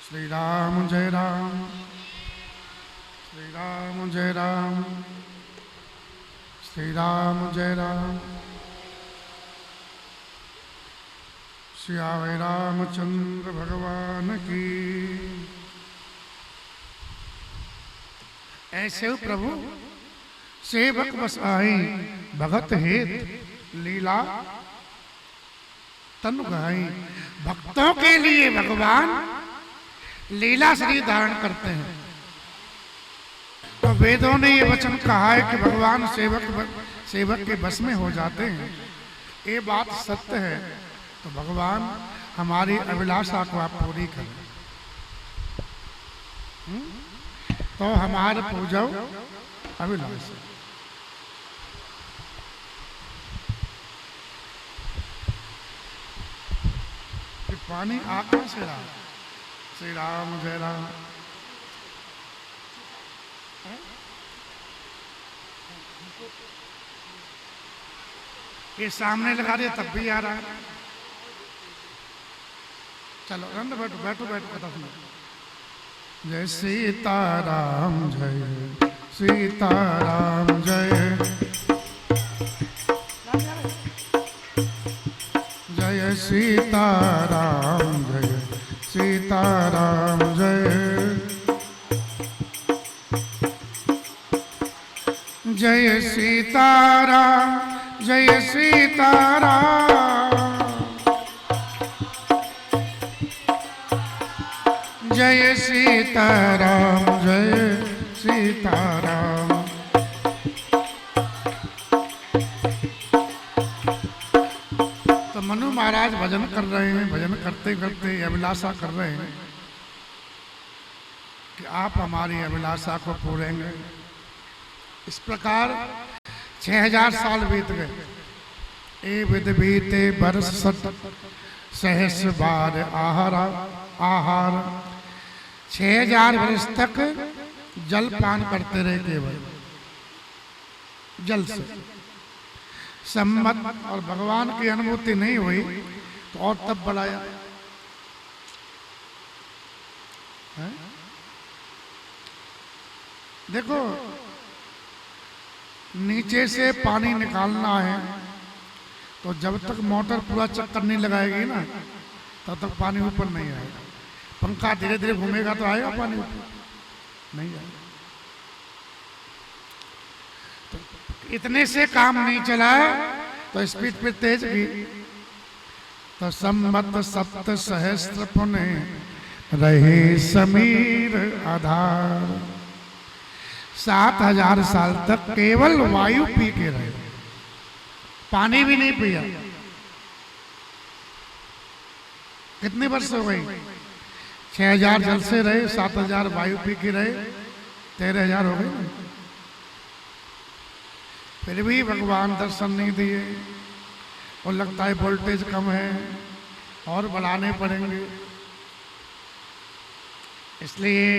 Speaker 1: श्री राम जय राम, श्री राम जय राम, श्री राम जय राम, श्याम रामचंद्र भगवान की। ऐसे प्रभु सेवक बस आई, भगत हेत लीला तनु गाई। भक्तों के लिए भगवान लीला शरीर धारण करते हैं। तो वेदों ने ये वचन कहा है कि भगवान सेवक के बस में हो जाते हैं, ये बात सत्य है। तो भगवान हमारी अभिलाषा को आप पूरी करें। तो हमारे पूजो अभिलाषा। पानी आ कहां से रहा? श्री राम जय राम। ये सामने लगा दिया तब भी आ रहा है। चलो अंदर बैठो बैठो बैठो, कथा सुनो। जय सीताराम जय सीताराम जय, जय सीताराम जय सीताराम जय, जय सीताराम जय सीताराम, जय सीताराम जय सीताराम। तो मनु महाराज भजन कर रहे हैं, भजन करते करते अभिलाषा कर रहे हैं कि आप हमारी अभिलाषा को पूरेंगे। इस प्रकार 6000 साल बीत गए। ए विद बीते बरस सत सहस बार आहार। 6000 वर्ष तक जल पान करते रहे, केवल जल से। सम्मत और भगवान की अनुभूति नहीं हुई तो और तब बढ़ाया है? देखो, नीचे से पानी निकालना है तो जब तक मोटर पूरा चक्कर नहीं लगाएगी ना, तब तक पानी ऊपर नहीं आएगा। पंखा धीरे धीरे घूमेगा तो आएगा पानी ऊपर, नहीं आएगा। तो इतने से काम नहीं चला तो स्पीड पे तेज की। तो सम्मत सप्त सहस्त्र पुने रहे समीर आधार। 7000 साल तक केवल वायु पी के रहे, पानी भी नहीं पिया। कितने वर्ष हो गई? 6000 जल से रहे, 7000 वायु पी के रहे, 13000 हो गए। फिर भी भगवान दर्शन नहीं दिए। और लगता है वोल्टेज कम है और बढ़ाने पड़ेंगे। इसलिए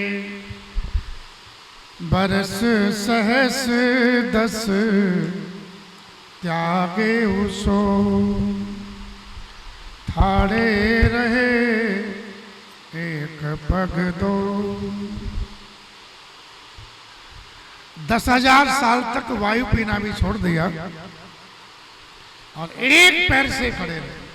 Speaker 1: बरस सहस 10 त्यागे उसो, थाड़े रहे एक पग दो। 10,000 साल तक वायु पीना भी छोड़ दिया और एक पैर से खड़े रहे।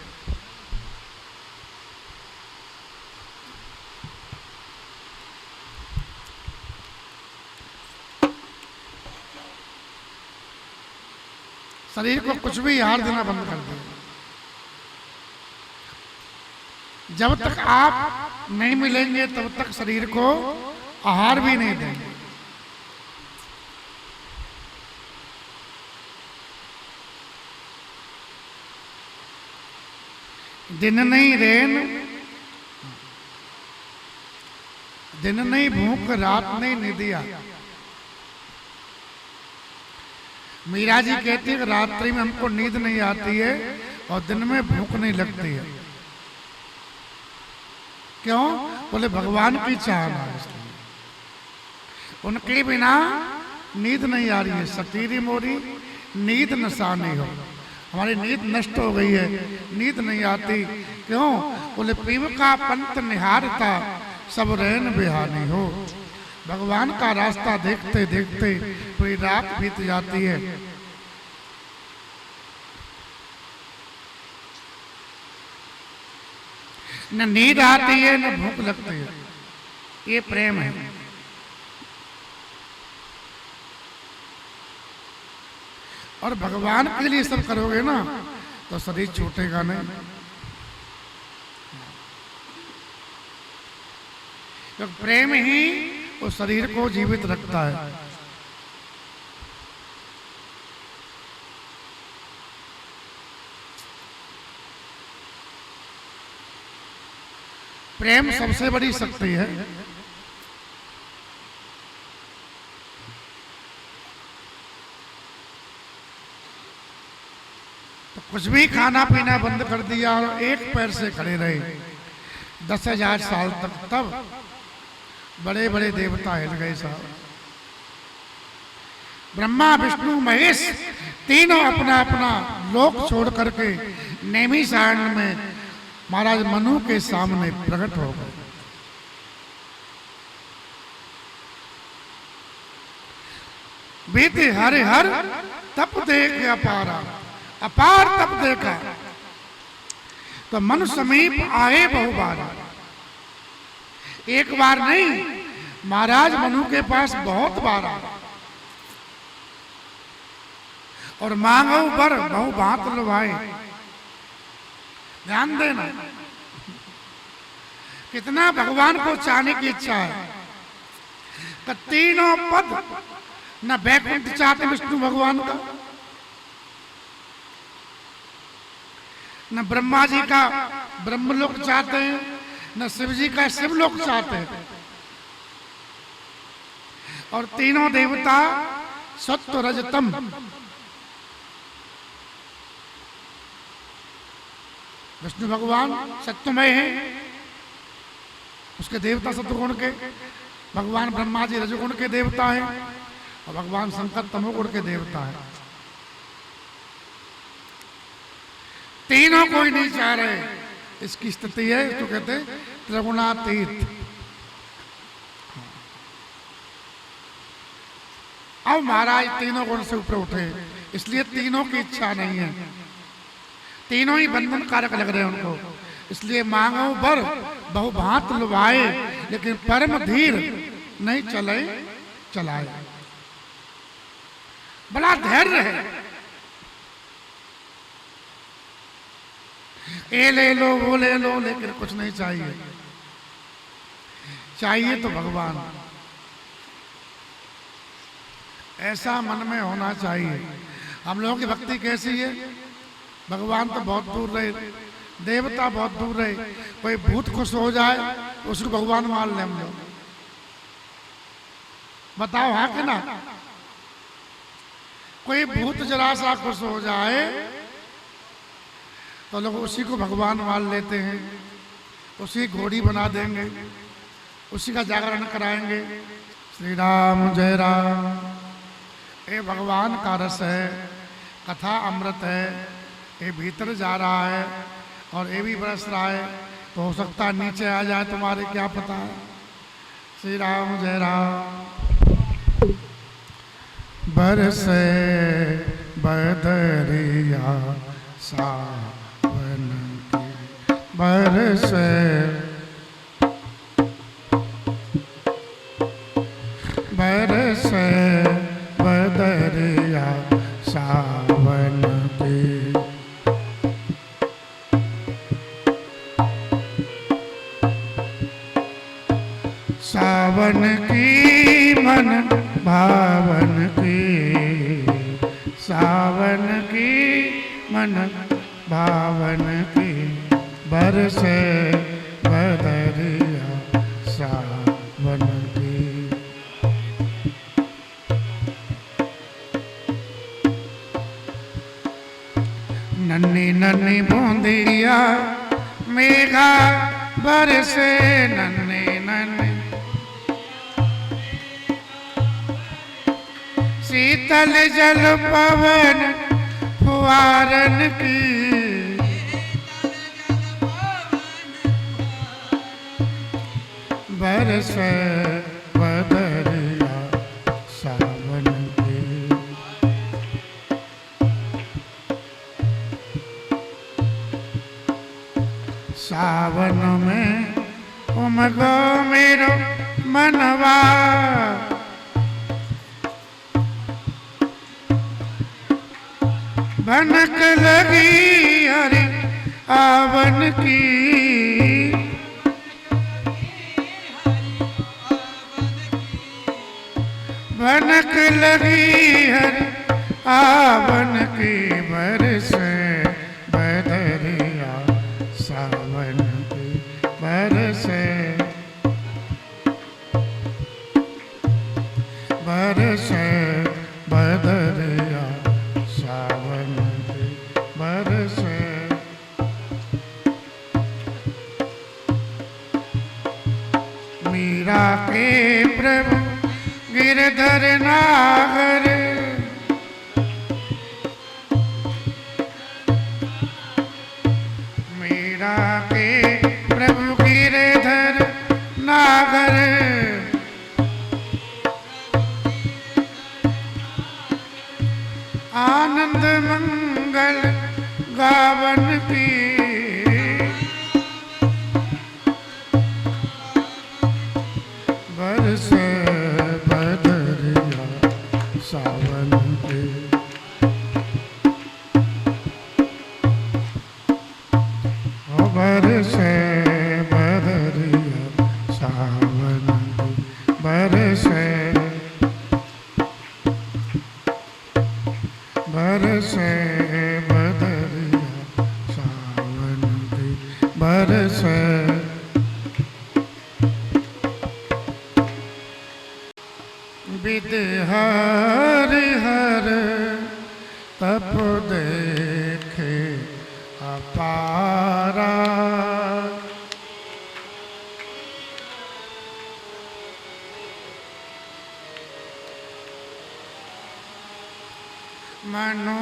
Speaker 1: शरीर को कुछ भी आहार देना बंद कर दिया। जब तक आप नहीं मिलेंगे तब तक शरीर को आहार भी नहीं देंगे। दिन नहीं रैन, दिन नहीं भूख, रात नहीं निदिया। मीरा जी कहती है कि रात्रि में हमको नींद नहीं आती है और दिन में भूख नहीं लगती है। क्यों? बोले भगवान की चाहना है, इसलिए उनके बिना नींद नहीं आ रही है। सतीरी मोरी नींद नशा नहीं हो, हमारी नींद नष्ट हो गई है, नींद नहीं आती। क्यों? बोले पीव का पंत निहारता सब रैन बिहानी हो। भगवान का रास्ता देखते देखते पूरी रात बीत जाती है। न नींद आती है न भूख लगती है। ये प्रेम है। और भगवान के लिए सब करोगे ना तो शरीर छूटेगा नहीं। तो प्रेम ही उस शरीर को जीवित रखता है। प्रेम सबसे बड़ी शक्ति है। तो कुछ भी खाना पीना बंद कर दिया और एक पैर से खड़े रहे 10,000 साल तक, तब बड़े बड़े देवता हिल गए साहब। ब्रह्मा विष्णु महेश तीनों अपना अपना लोक छोड़ करके नैमिषारण्य में महाराज मनु के सामने प्रकट हो गए। बीते हरे हर तप देख अपारा, अपार तप देखा तो मन समीप आए बहु बार। एक बार नहीं, महाराज मनु के पास बहुत बार आया और मांगो बर बहु भांत लुभाए। ध्यान देना, कितना भगवान को चाहने की इच्छा है। तो तीनों पद न वैकुंठ चाहते विष्णु भगवान का, न ब्रह्मा जी का ब्रह्मलोक चाहते हैं, न शिव जी का शिवलोक चाहते हैं। और तीनों देवता सत्व रजतम, विष्णु भगवान सत्यमय है, उसके देवता सत्वगुण के, भगवान ब्रह्मा जी रजगुण के देवता हैं और भगवान शंकर तमोगुण के देवता हैं। तीनों कोई नहीं चाह रहे। इसकी स्थिति है तो कहते त्रिगुणातीत। अब महाराज तीनों गुण से ऊपर उठे, इसलिए तीनों की इच्छा नहीं है। तीनों ही बंधन कारक लग रहे हैं उनको, इसलिए मांगो बर बहु भांत लुभाए, लेकिन परम धीर नहीं चले चलाए। बड़ा धैर्य है। ये ले लो वो ले लो, लेकिन कुछ नहीं चाहिए। चाहिए तो भगवान। ऐसा मन में होना चाहिए। हम लोगों की भक्ति कैसी है? भगवान तो बहुत दूर रहे, देवता बहुत दूर रहे, कोई भूत खुश हो जाए तो उसको भगवान मान ले हम लोग। बताओ हाँ कि ना? कोई भूत जरा सा खुश हो जाए तो लोग उसी को भगवान मान लेते हैं, उसी घोड़ी बना देंगे, उसी का जागरण कराएंगे। श्री राम जय राम। ये भगवान का रस है, कथा अमृत है, ये भीतर जा रहा है और ये भी बरस रहा है। तो हो सकता है नीचे आ जाए तुम्हारे, क्या पता है। श्री राम जय राम। बरसे बदरिया सावन की, बरसे बरसे बदरिया सावन की। सावन की मन भावन की, सावन की मन भावन की, बरसे बदरिया सावन की। नन्ही नन्ही बूंदिया मेघा बरसे, नन्हे नन्हे शीतल जल पवन फुहारन की, बरसे बदरिया सावन की। सावन में उमगो मेरो मनवा, भनक लगी हरि आवन की, भनक लगी हरि आवन की, बरसे बदरिया सावन की, बरसे बरसे बदरिया सावन की, बरसे। मीरा के प्रभु गिरधर नागर, मीरा के प्रभु गिरधर नागर, आनंद मंगल गावन की, बरसे बदरिया सावन की, बरसे बदरिया सावन की, बरसे बरसे बदरिया सावन की, बरसे। विद हर हर तप देखे अपारा, मनो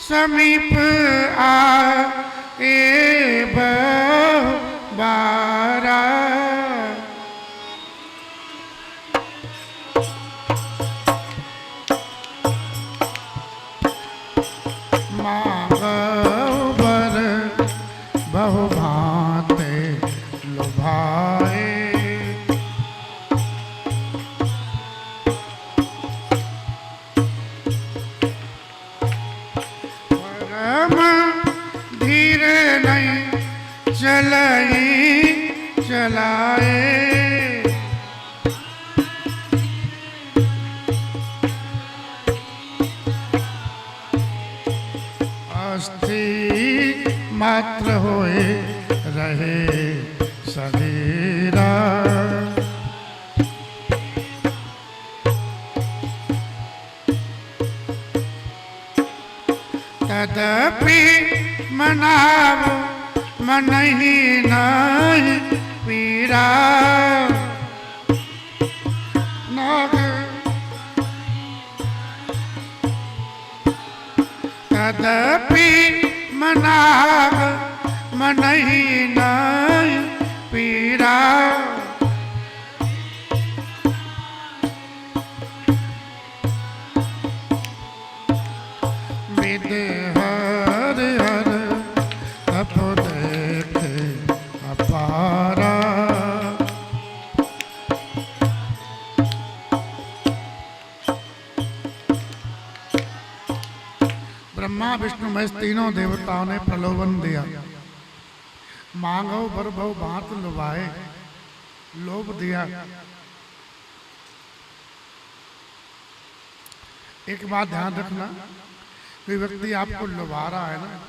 Speaker 1: समीप आए बारा, मांगो बर बहु भांते लुभाए, धीर नहीं चलाई चलाए, अस्थि मात्र होए रहे शरीरा, तदपि मनावो मन ही नहीं पीरा, नाग तदपि मनाव मन ही नहीं पीरा, विद हर हर तप देखे अपारा, ब्रह्मा विष्णु महेश तीनों देवताओं ने प्रलोभन दिया, मांगो बर बहु भांत लुभाए, लोभ दिया। एक बात ध्यान रखना, कोई व्यक्ति आपको लुभा रहा है ना,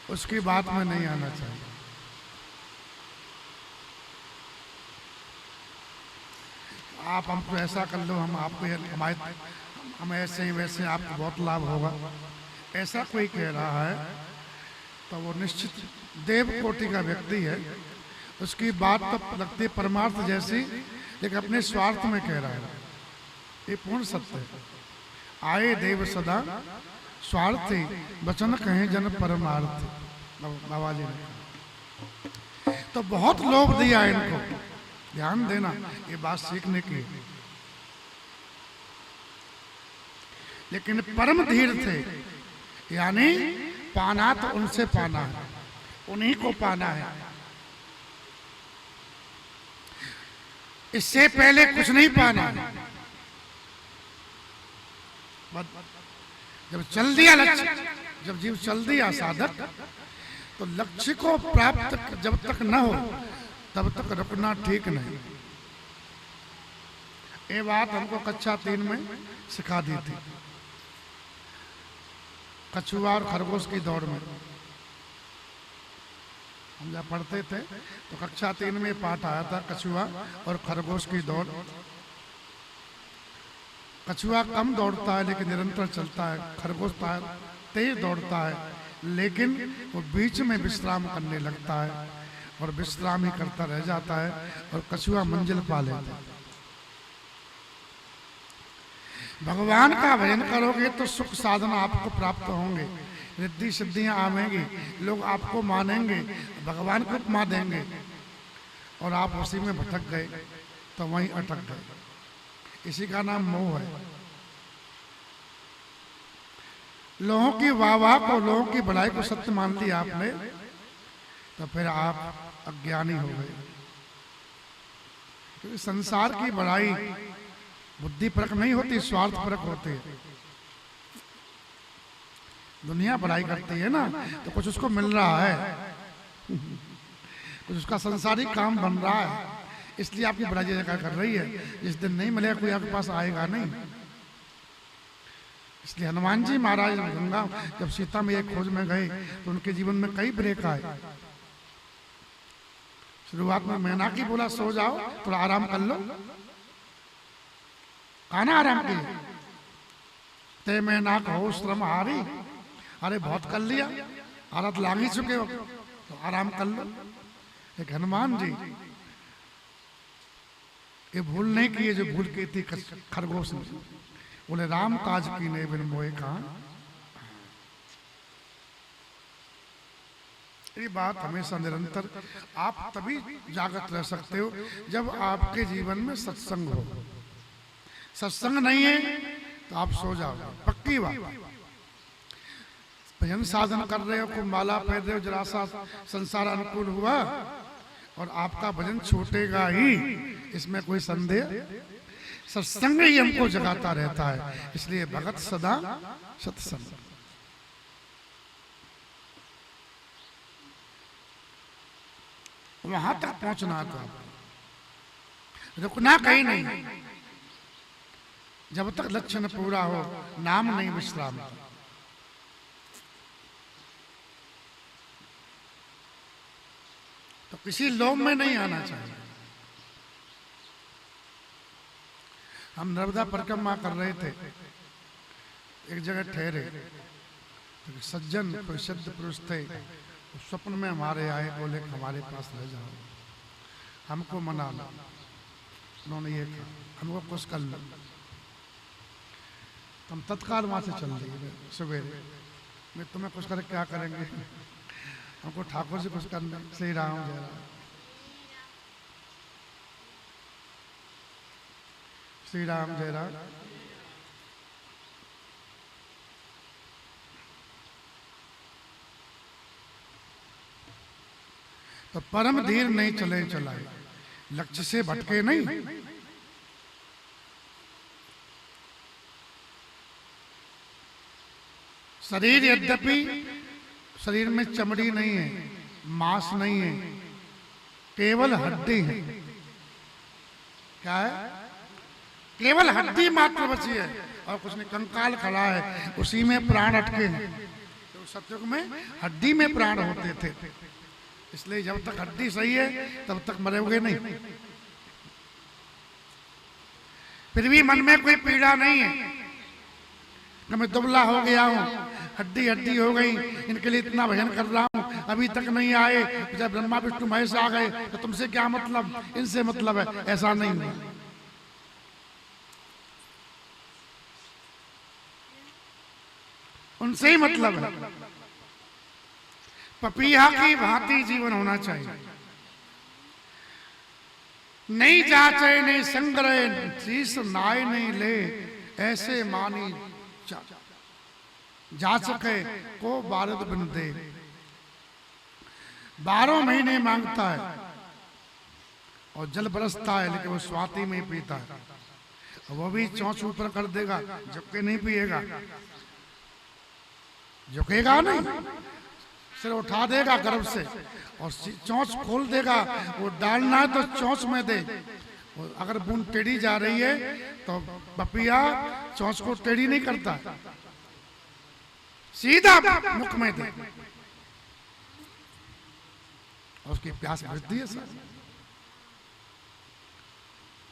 Speaker 1: उसकी बात में नहीं आना चाहिए। आप हमको ऐसा कर लो, हम आपको हम ऐसे ही वैसे आपको बहुत लाभ होगा, ऐसा कोई कह रहा है तो वो निश्चित देव कोटि का व्यक्ति है। उसकी बात तो लगती है परमार्थ जैसी, लेकिन अपने स्वार्थ में कह रहा है। ये पूर्ण सत्य है। आए देव सदा स्वार्थी, वचन कहें जन परमार्थ, बाबा जी ने। तो बहुत लोभ दिया इनको, ध्यान देना, ये बात सीखने की। लेकिन परम धीर थे, यानी पाना तो उनसे पाना है, उन्हीं को पाना है, इससे पहले कुछ नहीं पाना है। जब चल दिया लक्ष्य, जब जीव चल दिया साधक, तो लक्ष्य को प्राप्त जब तक न हो तब तक रुकना ठीक नहीं। ये बात हमको कक्षा 3 में सिखा दी थी, कछुआ और खरगोश की दौड़ में। हम जब पढ़ते थे तो कक्षा 3 में पाठ आया था, कछुआ और खरगोश की दौड़। कछुआ कम दौड़ता है लेकिन निरंतर चलता है, खरगोश तेज दौड़ता है लेकिन वो बीच में विश्राम करने लगता है और विश्राम ही करता रह जाता है, और कछुआ मंजिल पा लेता है। भगवान का भजन करोगे तो सुख साधन आपको प्राप्त होंगे, रिद्धि सिद्धियां आवेंगी, लोग आपको मानेंगे, भगवान को उपमा देंगे, और आप उसी में भटक गए तो वहीं अटक गए। इसी का नाम मोह है। लोगों की वाह को, लोगों की बड़ाई को सत्य मान लिया आपने, तो फिर आप अज्ञानी हो गए। क्योंकि संसार की बड़ाई बुद्धि परक नहीं होती, स्वार्थ परक होती है। दुनिया बड़ाई करती है ना, तो कुछ उसको मिल रहा है, कुछ उसका संसारिक काम बन रहा है, इसलिए आपकी बड़ाई जगह कर रही है। जिस दिन नहीं मिलेगा कोई आपके पास आएगा नहीं। इसलिए हनुमान जी महाराज गंगा जब सीता में एक खोज में गए तो उनके जीवन में कई ब्रेक आए। शुरुआत में मैना की बोला सो जाओ, थोड़ा आराम कर लो, खाना आराम किए, ते मैना कहो श्रम हारी, अरे बहुत कर लिया, हालत लाग ही चुके हो तो आराम कर लो। एक हनुमान जी ये भूल नहीं किए जो भूल की थी खरगोश ने। बोले राम काज की ने बिन मोहे कहा। ये बात हमेशा निरंतर आप तभी जागृत रह सकते हो जब आपके जीवन में सत्संग हो। सत्संग नहीं है तो आप सो जाओ, पक्की बात। भजन साधन कर रहे हो, खूब माला पहन रहे हो, जरा सा संसार अनुकूल हुआ और आपका भजन छूटेगा ही, इसमें कोई संदेह। सत्संग ही हमको जगाता रहता है, इसलिए भगत सदा सत्संग। वहां तक पहुंचना तो रुकना कहीं नहीं, जब तक लक्ष्य न पूरा हो नाम नहीं विश्राम। तो किसी लोभ में नहीं आना चाहिए। हम नर्मदा परिक्रमा कर रहे थे, एक जगह ठहरे, तो सज्जन कोई सिद्ध पुरुष थे, स्वप्न में हमारे आए, बोले हमारे पास रह जाओ, हमको मना लो। उन्होंने ये कहा हमको कुछ कर लो। हम तत्काल वहां से चल दिए सवेरे। मैं तुम्हें कुछ कर क्या करेंगे, हमको ठाकुर से कुछ करना। श्री राम जय राम, श्री राम जय राम। तो परम धीर नहीं चले चलाए, लक्ष्य से भटके नहीं। शरीर यद्यपि शरीर में चमड़ी नहीं है, मांस नहीं है, केवल हड्डी है। क्या है? केवल हड्डी मात्र बची है और कुछ नहीं, कंकाल खड़ा है, उसी में प्राण अटके हैं। तो सतयुग में हड्डी में प्राण होते थे, इसलिए जब तक हड्डी सही है तब तक मरोगे नहीं। फिर भी मन में कोई पीड़ा नहीं है कि मैं दुबला हो गया हूँ, हड्डी हड्डी हो गई, इनके लिए इतना भजन कर रहा हूँ, अभी तक नहीं आए, जब ब्रह्मा विष्णु महेश आ गए तो तुमसे क्या मतलब, इनसे मतलब है। ऐसा नहीं है, उनसे ही मतलब है। पपीहा की भांति जीवन होना चाहिए, नहीं जाचे नहीं संग्रह, शीस नाय नहीं ले, ऐसे मानी जा सके को बारद बिन दे। 12 महीने मांगता है और जल बरसता है, लेकिन वो स्वाति में ही पीता है। वो भी चोंच ऊपर कर देगा, झुक के नहीं पिएगा, झुकेगा नहीं, सिर उठा देगा गर्भ से और चोंच खोल देगा। वो डालना है तो चोंच में दे, अगर बूंद टेढ़ी जा रही है तो पपिया चोंच को टेढ़ी नहीं करता, सीधा मुख में दे, उसकी प्यास बुझती है सर।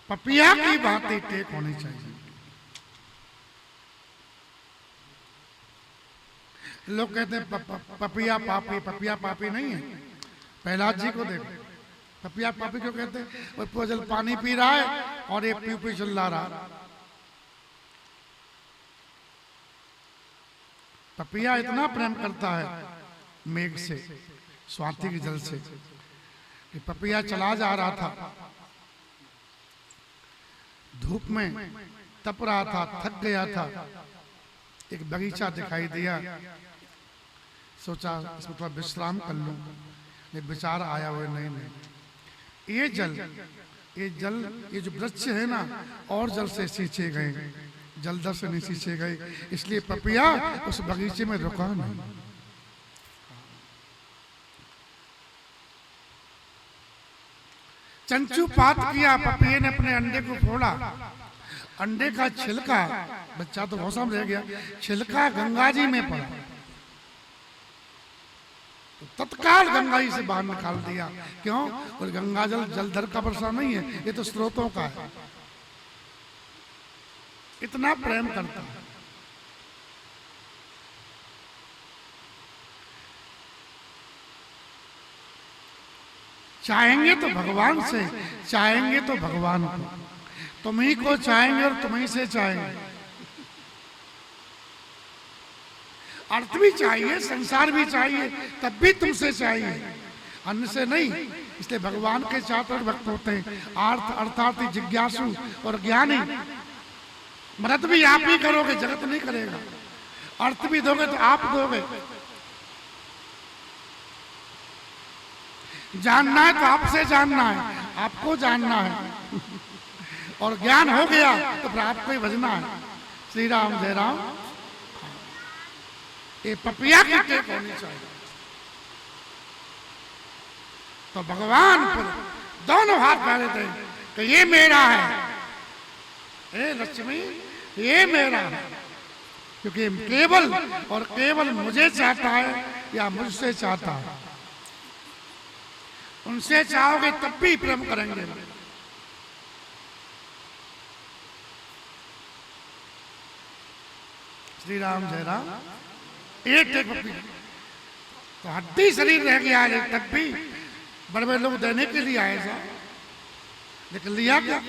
Speaker 1: पपिया की बातें टेक होनी चाहिए। लोग कहते हैं पपिया पापी, पपिया पापी नहीं है। प्रहलाद जी को देखो, पपिया पापी क्यों कहते हैं? वो पूजल पानी पी रहा है और ये पी पी चिल्ला रहा। पपिया इतना प्रेम करता है मेघ से, स्वाति के जल से, कि पपिया चला जा रहा था, धूप में तप रहा था, थक गया था, एक बगीचा दिखाई दिया, सोचा इसमें थोड़ा विश्राम कर लूं, एक विचार आया हुआ नहीं, ये जल ये जो वृक्ष है ना, और जल से सींचे गए, जलधर से नहीं सींचे गए, इसलिए पपिया उस बगीचे में रुका नहीं। चंचुपात किया, पपिये ने अपने अंडे को फोड़ा, अंडे का छिलका, बच्चा तो बहुत रह गया, छिलका गंगा जी में पड़ा, तो तत्काल गंगा जी से बाहर निकाल दिया। क्यों? और गंगा जल जलधर का वर्षा नहीं है, ये तो स्रोतों का है। इतना प्रेम करता है। चाहेंगे तो भगवान से, चाहेंगे तो भगवान को, तुम ही को चाहेंगे और तुम ही से चाहेंगे। अर्थ भी चाहिए, संसार भी चाहिए, तब भी तुमसे चाहिए, अन्य से नहीं। इसलिए भगवान के 4 भक्त होते हैं, आर्थ, अर्थार्थी, जिज्ञासु और ज्ञानी। मदद भी आप ही करोगे, जगत नहीं करेगा। अर्थ भी दोगे तो आप दोगे, जानना है तो आपसे जानना है, आपको जानना है, और ज्ञान हो गया तो फिर आपको ही भजना है। श्री राम जय राम। ये पपिया की टेक होनी चाहिए। तो भगवान फिर दोनों हाथ डाले थे कि ये मेरा है, हे लक्ष्मी ये मेरा है, क्योंकि केवल और केवल मुझे चाहता है या मुझसे चाहता है। उनसे चाहोगे तब भी प्रेम करेंगे। श्री राम जय राम। एक तो हड्डी शरीर रह गया है, तब भी बड़े बड़े लोग देने के लिए आए सा, लेकिन लिया क्या?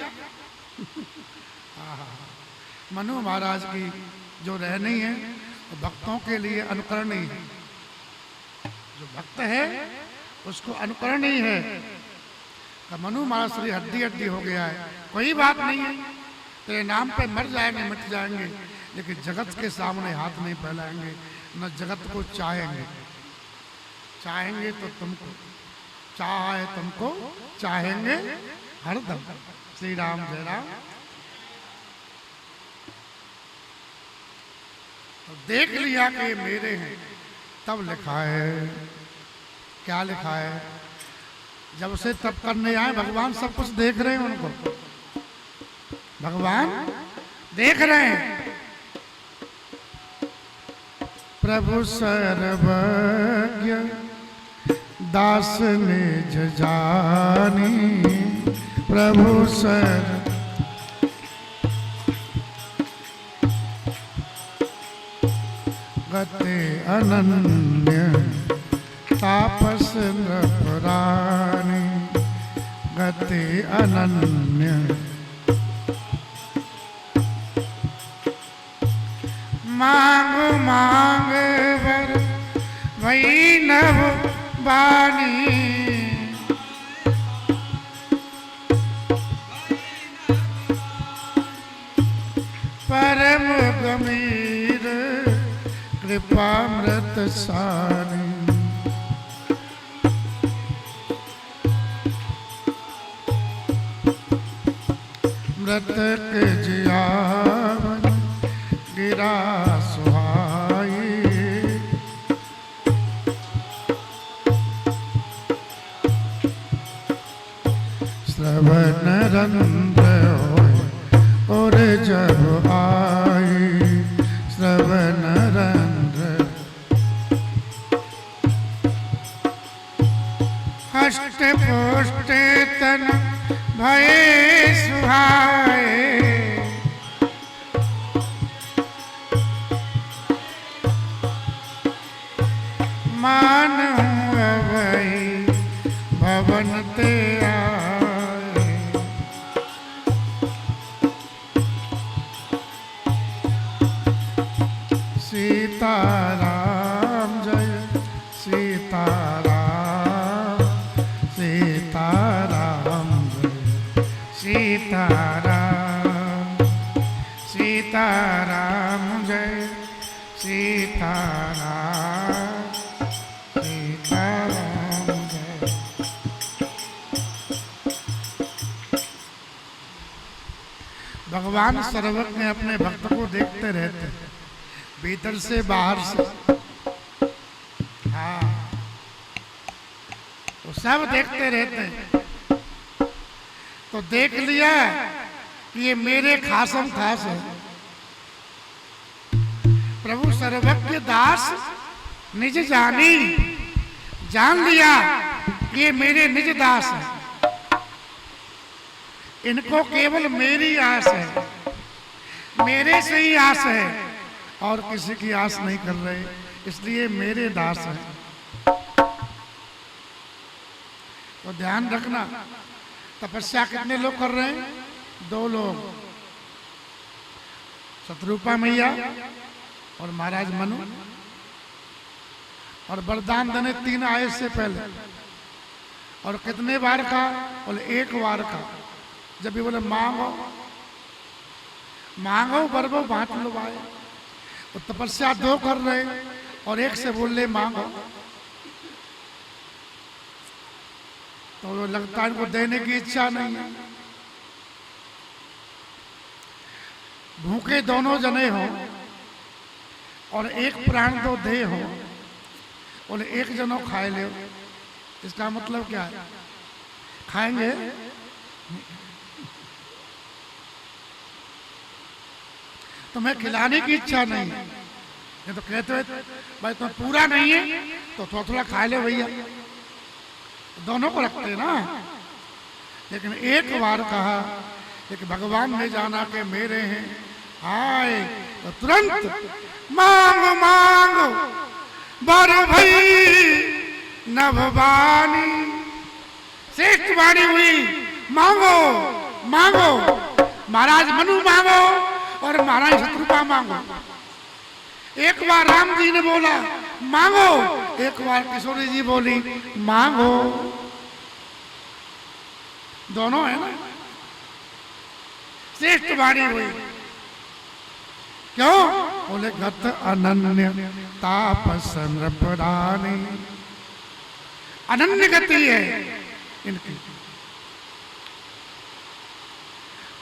Speaker 1: मनु महाराज की जो रहनी है वो भक्तों के लिए अनुकरणीय है। जो भक्त है उसको अनुकरणीय है। तो मनु महाराज शरीर हड्डी हड्डी हो गया है, कोई बात नहीं है, तेरे नाम पे मर जाएंगे, मिट जाएंगे, लेकिन जगत के सामने हाथ नहीं फैलाएंगे, न जगत को चाहेंगे। चाहेंगे तो तुमको, चाहे तुमको चाहेंगे हरदम। श्री राम जय राम। तो देख लिया कि ये मेरे हैं, तब लिखा है, क्या लिखा है? जब से तप करने आए भगवान सब कुछ देख रहे हैं उनको, भगवान देख रहे हैं। प्रभु सर्वज्ञ दास निज जानी, प्रभु सर्व गते अनन्य तापस नृपराणी, गते अनन्य मांग मांग वर वैष्णव बानी, परम गंभीर कृपामृत सानी। मृतक जियावन गिरा सुहाई, श्रवण रंध्र और जब आई, श्रवण रंध्र हष्ट पुष्ट तन भये सुहाए, मान अवै भवन ते आए, सीताराम जय सीताराम, सीताराम जय सीताराम, सीताराम जय सीताराम, सीताराम जय। भगवान सर्वज्ञ अपने भक्त को देखते रहते हैं, भीतर से बाहर से। हाँ, वो सब देखते रहते हैं। तो देख लिया कि ये मेरे खासम खास है। प्रभु सर्वज्ञ दास निज जानी, जान लिया कि ये मेरे निज दास है, इनको केवल मेरी आस है, मेरे से ही आस है और किसी की आस नहीं कर रहे, इसलिए मेरे दास हैं। तो ध्यान रखना, तपस्या कितने लोग कर रहे हैं? 2 लोग, शत्रुपा मैया और महाराज मनु। और वरदान देने 3 आए से पहले। और कितने बार का? बोले 1 बार का। जब ये बोले मांगो मांगो बरबो बांट लो भाई। तो तपस्या 2 कर रहे और 1 से बोल ले मांगो, तो लगता है इनको देने की इच्छा नहीं है। भूखे दोनों जने हो और 1 प्राण तो दे हो, बोले 1 जनो खाए ले। इसका मतलब क्या है? खाएंगे? तुम्हें खिलाने की इच्छा नहीं है, ये तो कहते हुए भाई तुम्हें पूरा नहीं है तो थोड़ा थोड़ा खा ले भैया, दोनों को रखते ना। लेकिन 1 बार कहा कि भगवान ने जाना कि मेरे हैं, आए तो तुरंत मांग मांग बर भई नभवानी। श्रेष्ठ वाणी हुई, मांगो मांगो। महाराज मनु मांगो और महाराज शत्रुपा मांगो। 1 बार राम जी ने बोला मांगो, 1 बार किशोरी जी बोली मांगो। दोनों है ना। श्रेष्ठ वाणी हुई, क्यों? बोले गत अनन्य तापस नृपरानी। अनन्य गति है इनकी,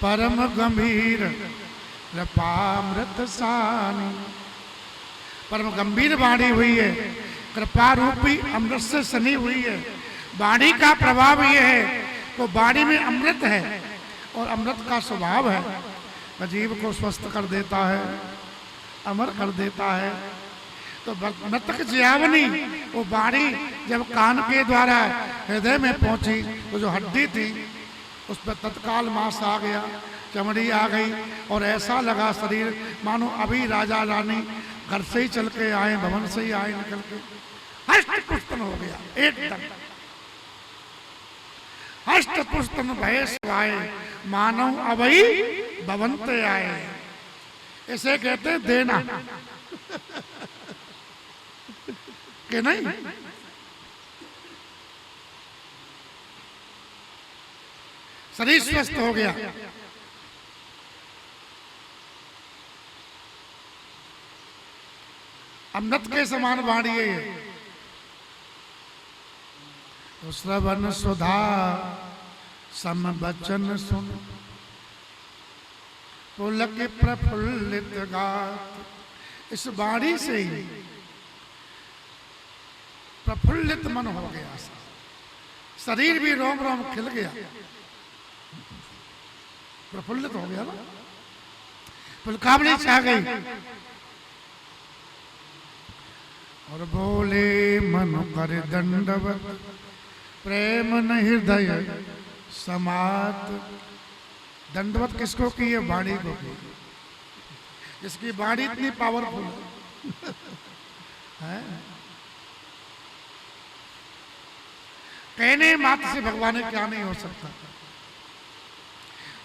Speaker 1: परम गंभीर कृपामृत सानी। परम गंभीर वाणी हुई है, कृपा रूपी अमृत से सनी हुई है। वाणी का प्रभाव ये है तो वाणी में अमृत है और अमृत का स्वभाव है जीव को स्वस्थ कर देता है, अमर कर देता है। तो मृतक जियावनी वो वाणी जब कान के द्वारा हृदय में पहुंची तो जो हड्डी थी उस पर तत्काल मांस आ गया, चमड़ी आ गई और ऐसा लगा शरीर मानो अभी राजा रानी घर से ही चल के आए, भवन से ही आए निकल के। हष्ट पुष्टन हो गया एकदम, हष्ट पुष्टन भय स्वाए मानव अभई भवनते आए। इसे कहते हैं देना कि नहीं। शरीर स्वस्थ हो गया। अमृत के समान वाणी है। तो श्रवण सुधा सम बचन सुन पुलक प्रफुल्लित गात। इस वाणी से ही प्रफुल्लित मन हो गया, शरीर भी रोम रोम खिल गया, प्रफुल्लित हो गया ना, पुलकावली छा गई। और बोले मन कर दंडवत प्रेम न हृदय समात। दंडवत किसको की है? वाणी को की। जिसकी वाणी इतनी पावरफुल है, कहने मात्र से भगवान ने क्या नहीं हो सकता।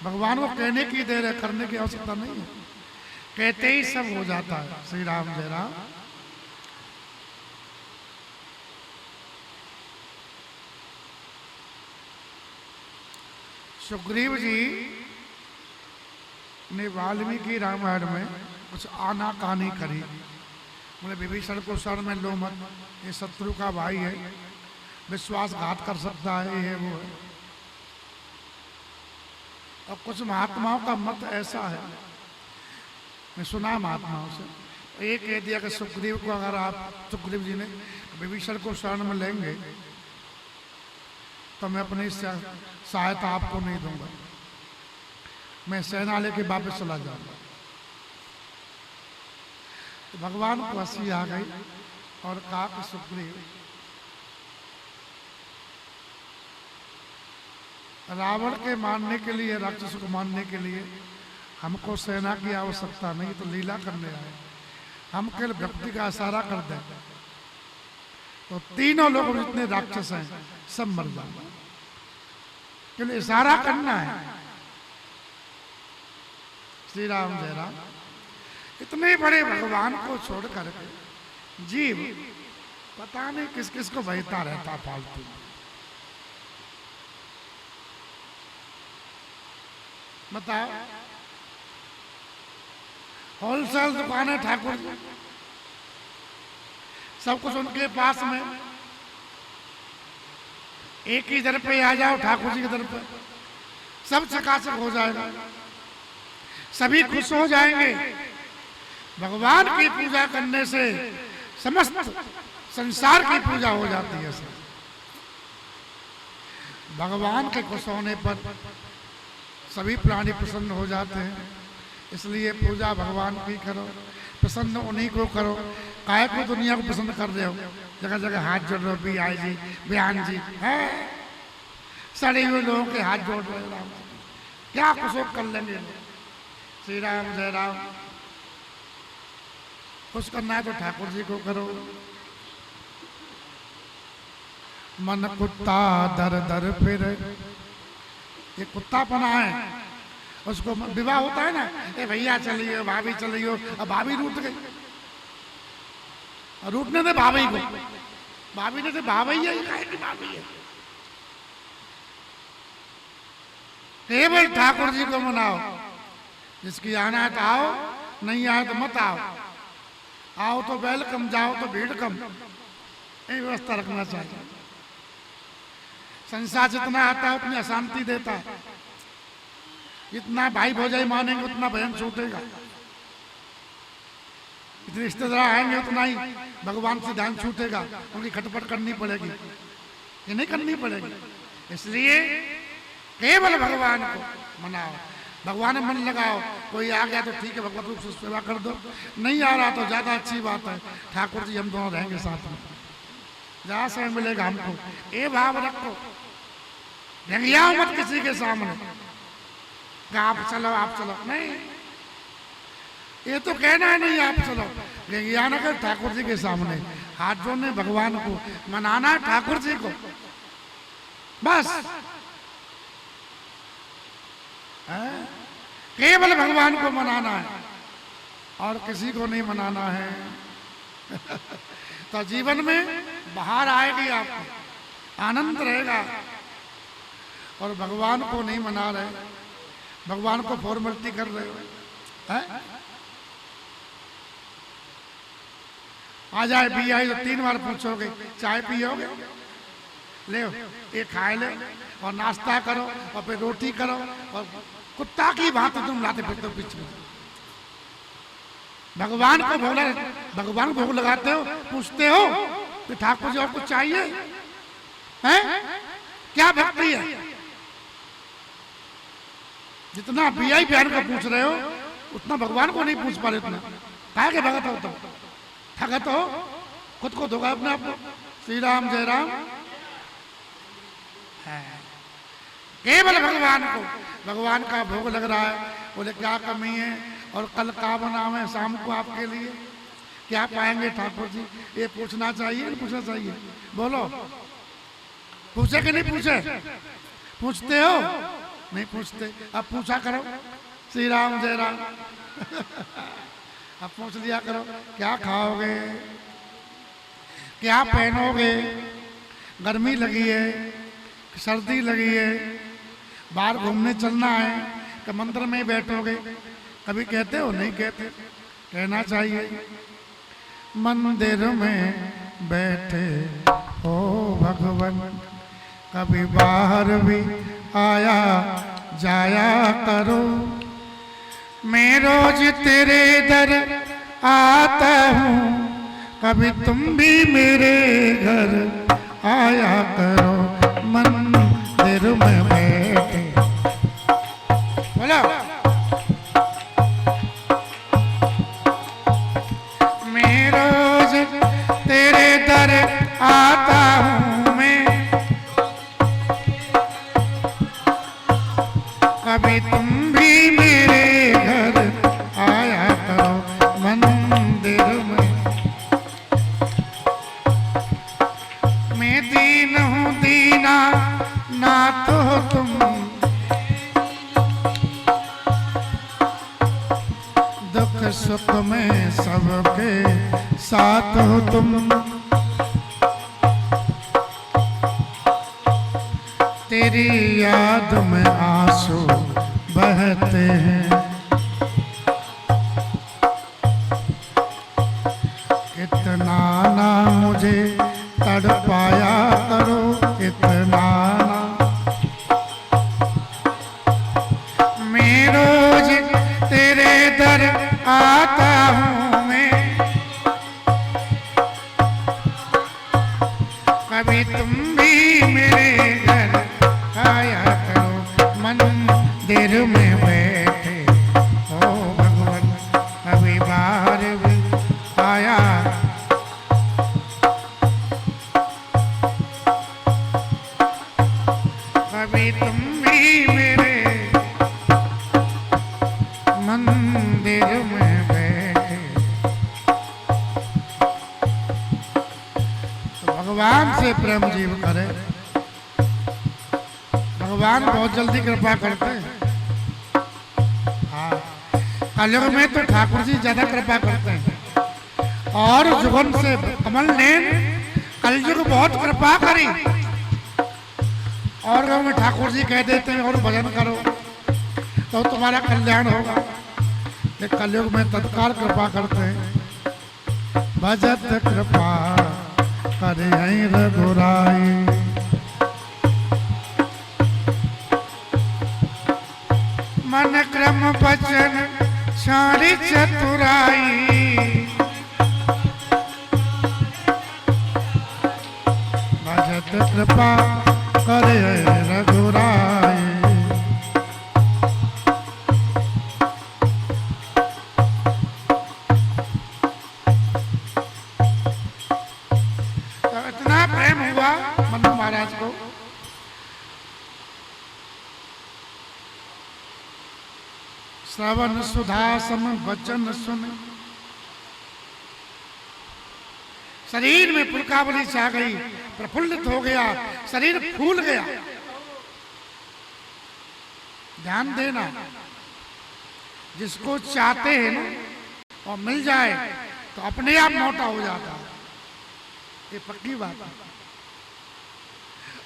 Speaker 1: भगवान को कहने की देर है, करने की आवश्यकता नहीं है, कहते ही सब हो जाता है। श्री राम जय राम। सुग्रीव जी ने वाल्मीकि रामायण में कुछ आनाकानी करी। बोले विभीषण को शरण में लो मत, ये शत्रु का भाई है, विश्वासघात कर सकता है, ये वो है। और कुछ महात्माओं का मत ऐसा है, मैं सुना महात्माओं से, ये कह दिया कि सुग्रीव को अगर आप, सुग्रीव जी ने विभीषण को शरण में लेंगे तो मैं अपनी सहायता आपको नहीं दूंगा, मैं सेना लेके वापस चला जाऊंगा। तो भगवान को हंसी आ गई और कहा कि सुग्रीव, रावण के मारने के लिए, राक्षस को मारने के लिए हमको सेना की आवश्यकता नहीं, तो लीला करने आए। हम केवल भक्ति का इशारा कर दें तो तीनों लोग जितने राक्षस हैं सब मर जाएंगे, केवल इशारा करना है। श्री राम जय राम। इतने बड़े भगवान को छोड़ कर जीव पता नहीं किस किस को बहता रहता फालतू। बताओ, होलसेल दुकान है ठाकुर जी, सब कुछ उनके पास में, एक ही दर पे आ जाओ ठाकुर जी के दर पे, सब चकाचक हो जाएगा, सभी खुश हो जाएंगे। भगवान की पूजा करने से समस्त संसार की पूजा हो जाती है। भगवान के खुश होने पर सभी प्राणी प्रसन्न हो जाते हैं। इसलिए पूजा भगवान की करो, प्रसन्न उन्हीं को करो। काहे को दुनिया को पसंद कर रहे हो, जगह जगह हाथ जोड़ रहे हो, बिहार जी बयान जी है, सड़े हुए लोगों के हाथ जोड़ रहे हो, क्या कुछ कर लेंगे। श्री राम जय राम। खुश करना है तो ठाकुर जी को करो। मन कुत्ता दर दर फिर, ये कुत्ता पना है, उसको विवाह होता है ना, ए भैया चलिए, भाभी चलिए, अब भाभी रूठ गई, रूठने दे भाभी को, भाभी ने भाभी है, भाभी है। केवल ठाकुर जी को मनाओ, जिसकी आना है तो आओ, नहीं आए तो मत आओ, आओ तो वेलकम, जाओ तो भीड़ कम, यही व्यवस्था रखना चाहिए। संसार जितना आता है उतनी अशांति देता है, जितना भाई भौजाई मानेंगे उतना भयन छूटेगा, इतने रिश्तेदार आएंगे उतना ही भगवान से ध्यान छूटेगा, उनकी खटपट करनी पड़ेगी। ये नहीं करनी पड़ेगी। इसलिए केवल भगवान को मनाओ, भगवान में मन लगाओ। कोई आ गया तो ठीक है, भगवत रूप से सेवा कर दो, नहीं आ रहा तो ज्यादा अच्छी बात है, ठाकुर जी हम दोनों रहेंगे साथ में, जहां से मिलेगा हमको। ये भाव रखो, रंगियाओ मत किसी के सामने कि आप चलो नहीं, ये तो कहना है नहीं आप चलो, रंगियाना कर ठाकुर जी के सामने हाथ जोड़ने, भगवान को मनाना है, ठाकुर जी को बस। केवल भगवान को मनाना है और किसी को नहीं मनाना है। तो जीवन में बाहर आएगी, आपको आनंद रहेगा। और भगवान को नहीं मना रहे, भगवान को फॉर्मेलिटी कर रहे हो, है? आ जाए पी आई तो 3 बार पूछोगे चाय पियोगे, ले ये खाए ले और नाश्ता करो और फिर रोटी करो और कुत्ता की भांति तुम लाते फिरते हो पीछे। भगवान को भोग लगाते हो, पूछते हो कि ठाकुर जी और कुछ चाहिए है? क्या भक्ति है? जितना पीआई प्यार को पूछ रहे हो उतना भगवान को नहीं पूछ पा रहे। उतना काहे के भगत हो तुम? ठगत हो, खुद को धोखा अपने आप को। श्री राम जय राम। केवल भगवान को, भगवान का भोग लग रहा है, बोले क्या कमी है और कल का बनावे शाम को आपके लिए, क्या पाएंगे ठाकुर जी? ये पूछना चाहिए नहीं पूछना चाहिए? बोलो, पूछे कि नहीं पूछे? पूछते हो? नहीं पूछते, अब पूछा करो। श्री राम जय राम। अब पूछ लिया करो, क्या खाओगे, क्या पहनोगे, गर्मी लगी है, सर्दी लगी है, बाहर घूमने चलना है कि मंदिर में ही बैठोगे? कभी कहते हो? नहीं कहते, कहना चाहिए। मंदिर में बैठे हो भगवान, कभी बाहर भी आया जाया करो। मैं रोज तेरे दर आता हूँ, कभी तुम भी मेरे घर आया करो। मंदिर में बैठे, बोलो, मैं रोज तेरे दर आता हूँ, मैं कभी तुम भी मेरे घर आया करो। मंदिर में मैं दीन हूँ, दीना ना तो तुम, दुख सुख में सबके साथ हो तुम। तेरी याद में आंसू बहते हैं, इतना ना मुझे तड़पाया करो, इतना ना। मैं रोज तेरे दर आता हूँ, मैं कभी तुम भी मेरे घर आया करो। मंदिर में बैठे हो भगवान, कभी बाहर भी आया, कभी तुम भी मेरे मंदिर में बैठे। तो भगवान से प्रेम जीव करे, भगवान बहुत जल्दी कृपा करते हैं। हाँ, कलयुग में तो ठाकुर जी ज्यादा कृपा करते हैं, और जुगन से कमल ने कलयुग बहुत कृपा करी, और में ठाकुर जी कह देते हैं और भजन करो तो तुम्हारा कल्याण होगा। लेकिन कलयुग में तत्काल कृपा करते हैं। भजत कृपा करे रघुराई, मन क्रम बचन सारी चतुराई। भजत भक्त कृपा करे रघुराए। तो इतना प्रेम हुआ मनु महाराज को, श्रवण सुधा सम वचन सुन, शरीर में पुलकावली छा गई, प्रफुल्लित हो गया, शरीर फूल गया। ध्यान देना, जिसको चाहते हैं ना और मिल जाए तो अपने आप मोटा हो जाता है, ये पक्की बात है।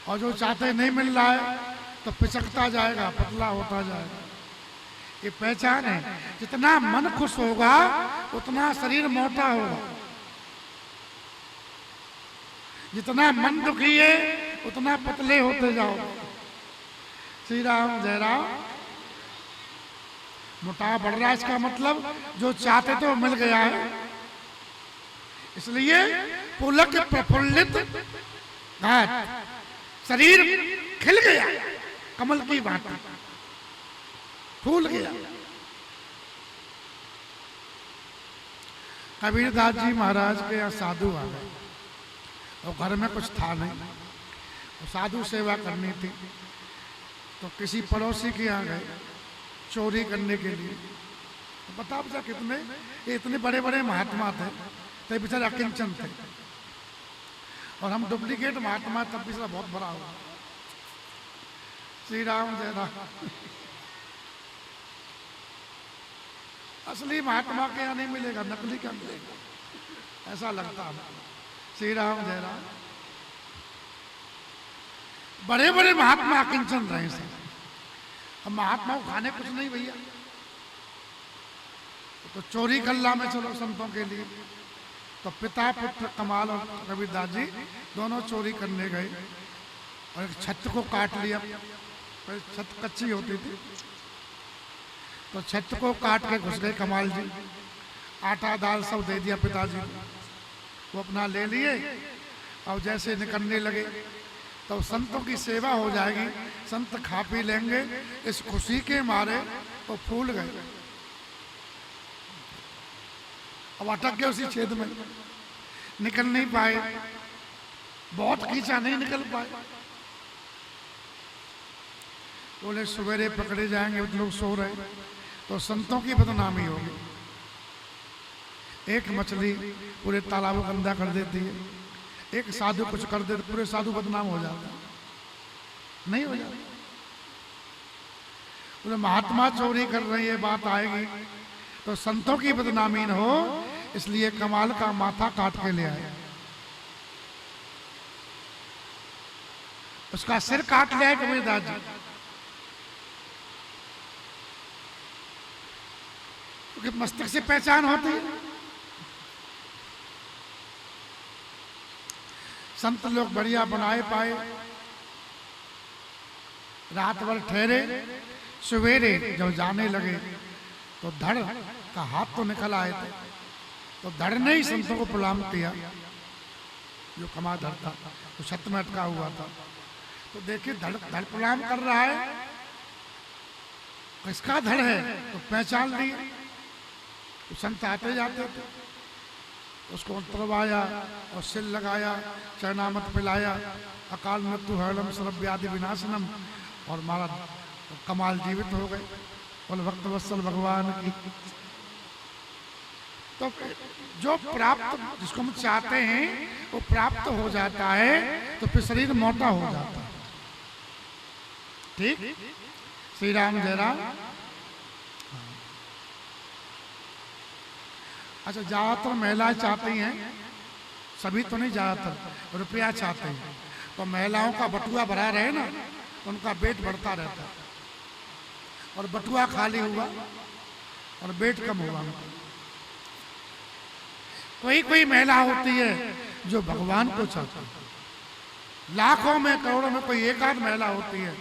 Speaker 1: और जो चाहते नहीं मिल रहा है तो पिचकता जाएगा, पतला होता जाएगा। ये पहचान है, जितना मन खुश होगा उतना शरीर मोटा होगा, जितना मन दुखी है उतना पतले होते जाओ। श्री राम जय राम। मोटापा बढ़ रहा है, इसका मतलब जो चाहते थे वो मिल गया है, इसलिए पुलक प्रफुल्लित घाट, शरीर खिल गया कमल की भांति, फूल गया। कबीरदास जी महाराज के यहाँ साधु आ गए और घर में कुछ था नहीं, तो साधु सेवा करनी थी, तो किसी पड़ोसी के यहाँ गए चोरी करने के लिए। तो बता बता कितने, ये इतने बड़े बड़े महात्मा थे, तो बेचारे अकिंचन थे, और हम डुप्लीकेट महात्मा, तब भी बहुत बड़ा हुआ। श्री राम जय राम। असली महात्मा के यहाँ नहीं मिलेगा, नकली क्या मिलेगा, ऐसा लगता है। श्री राम जय राम। बड़े बड़े महात्मा अकिंचन रहे सब, अब महात्मा को खाने कुछ नहीं भैया, तो चोरी कल्ला में चलो संतों के लिए। तो पिता पुत्र कमाल और कबीरदास जी दोनों चोरी करने गए और एक छत को काट लिया, छत कच्ची होती थी, तो छत को काट के घुस गए कमाल जी, आटा दाल सब दे दिया पिताजी को, वो अपना ले लिए और जैसे निकलने लगे तो संतों की सेवा हो जाएगी, संत खा पी लेंगे, इस खुशी के मारे वो फूल गए। अब अटक गए उसी छेद में, निकल नहीं पाए, बहुत खींचा नहीं निकल पाए। बोले सवेरे पकड़े जाएंगे, लोग सो रहे, तो संतों की बदनामी होगी। एक मछली पूरे तालाब को गंदा कर देती है, एक साधु कुछ कर दे तो पूरे साधु बदनाम हो जाता, नहीं हो जाता। बोले महात्मा चोरी कर रही है, बात आएगी तो संतों की बदनामी न हो, इसलिए कमाल का माथा काट के ले आए, उसका सिर काट ले आए कबीरदास जी। क्योंकि मस्तिष्क से पहचान होती है। संत लोग बढ़िया बनाए पाए, रात भर ठहरे, सवेरे जब जाने लगे तो धड़ का हाथ तो निकल आए थे, तो धड़ ने ही संतों को प्रणाम किया, जो कमा धड़ था तो छत में अटका हुआ था। तो देखिए धड़ धड़ प्रणाम कर रहा है, किसका धड़ है तो पहचान लिए। तो संत आते जाते थे, उसको उतरवाया और सिल लगाया, चरणामृत पिलाया, अकाल मृत्यु हरणम सर्व व्याधि विनाशनम, और महाराज कमाल जीवित हो गए। बोल भक्त वत्सल भगवान की। तो जो प्राप्त, जिसको हम चाहते हैं वो प्राप्त हो जाता है, तो फिर शरीर मोटा हो जाता है। ठीक। श्री राम जय राम। अच्छा, ज्यादातर महिलाएं चाहती हैं, सभी तो नहीं, ज्यादातर रुपया चाहते हैं, तो महिलाओं का बटुआ भरा रहे ना, उनका पेट बढ़ता रहता है, और बटुआ खाली हुआ और पेट कम हुआ। कोई कोई महिला होती है जो भगवान को चाहती है, लाखों में करोड़ों में कोई एक आध महिला होती है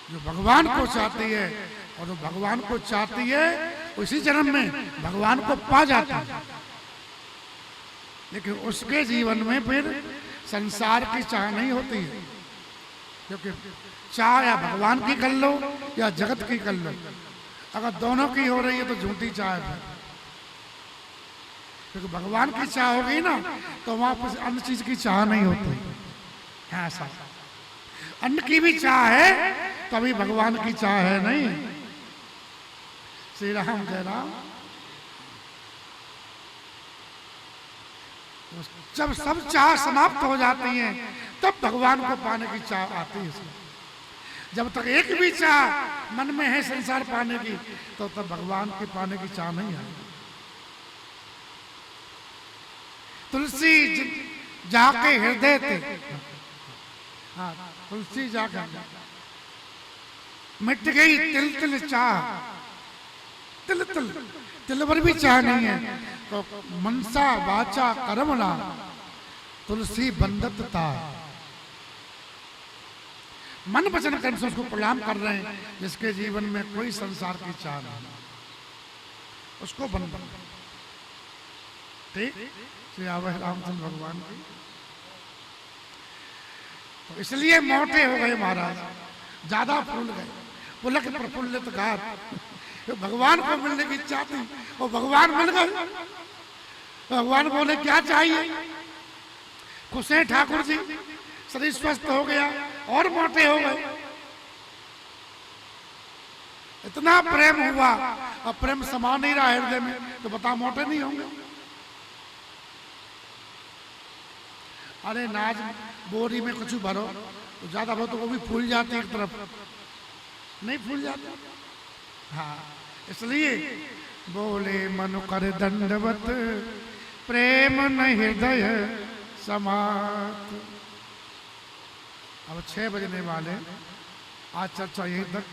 Speaker 1: जो भगवान को चाहती है, और जो भगवान को चाहती है उसी जन्म में भगवान को पा जाता है। लेकिन उसके जीवन में फिर संसार की चाह नहीं होती है, क्योंकि चाह या भगवान की कर लो या जगत की कर लो, अगर दोनों की हो रही है तो झूठी चाह है। क्योंकि भगवान की चाह होगी ना तो वहां पर अन्य चीज की चाह नहीं होती। ऐसा अन्न की भी चाह है तो अभी भगवान की चाह है नहीं। श्री राम जय राम। जब सब चाह समाप्त हो जाती हैं तब भगवान को पाने की चाह आती है। जब तक एक भी चाह मन में है संसार पाने की तो तब भगवान के पाने की चाह नहीं आएगी। तुलसी जाके हृदय थे, हाँ तुलसी जाके मिट गई तिल तिल चाह, तिल तिल तिल भर भी चाह नहीं है तो मनसा वाचा कर्मणा तुलसी बंधत था। मन वचन कर्म से उसको प्रणाम कर रहे हैं जिसके जीवन में कोई संसार की चाह नहीं, उसको बंधन। ठीक श्री आवे रामचंद्र भगवान की। तो इसलिए मोटे हो गए महाराज, ज्यादा फूल गए, पुलक प्रफुल्लित गात। भगवान को मिलने की इच्छा थी और भगवान मिल गए। भगवान बोले क्या चाहिए? खुश हैं ठाकुर जी, शरीर स्वस्थ हो गया और मोटे हो गए। इतना प्रेम हुआ, अब प्रेम समा नहीं रहा हृदय में तो बता मोटे नहीं होंगे। अरे नाज बोरी में कुछ भरो तो ज्यादा भरो तो वो भी फूल जाती एक तरफ, नहीं फूल जाती। हाँ इसलिए बोले मनु कर दंडवत प्रेम न हृदय समात। अब 6 बजने वाले, आज चर्चा यहीं तक।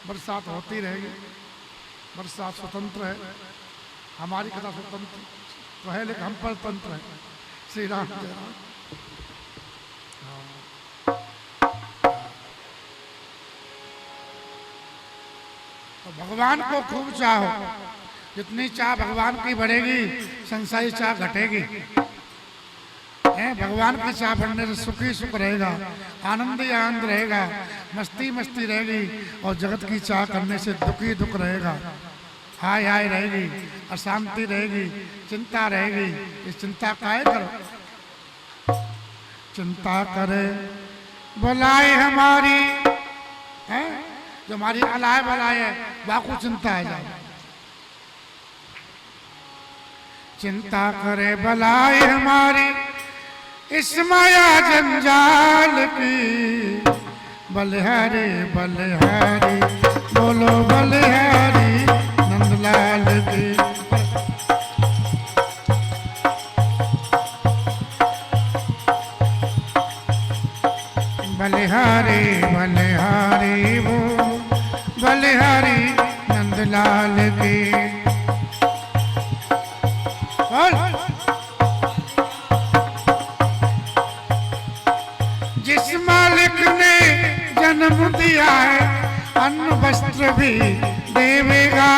Speaker 1: बरसात होती रहेगी, बरसात स्वतंत्र है, हमारी कथा स्वतंत्र तो है लेकिन हम परतंत्र है। श्री राम जय राम। तो भगवान को खूब चाहो, जितनी चाह भगवान की बढ़ेगी संसारी चाह घटेगी। भगवान की चाह बढ़ने से सुखी सुख रहेगा, आनंद ही आनंद रहेगा, मस्ती मस्ती रहेगी। और जगत की चाह करने से दुखी दुख रहेगा, हाय हाय रहेगी, अशांति रहेगी, चिंता रहेगी। इस चिंता काहे करो, चिंता करे भलाई हमारी है, जो हमारी अलाय बलाय है वाकु चिंता है जाए। चिंता करे भलाई हमारी इस माया जंजाल की। बलिहारी बलिहारी बोलो बलिहारी नंदलाल की। बलिहारी बलिहारी बोलो बलिहारी नंदलाल की। जिस मालिक ने जन्म दिया है अन्न वस्त्र भी देवेगा।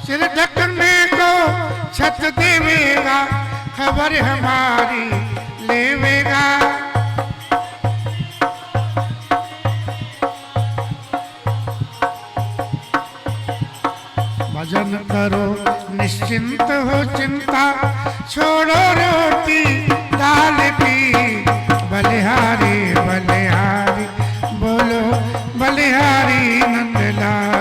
Speaker 1: सिर ढकने को छत देवेगा, खबर हमारी लेवेगा। भजन करो निश्चिंत हो चिंता, छोड़ो रोटी दाल की। बलिहारी बलिहारी बोलो बलिहारी नंदलाल।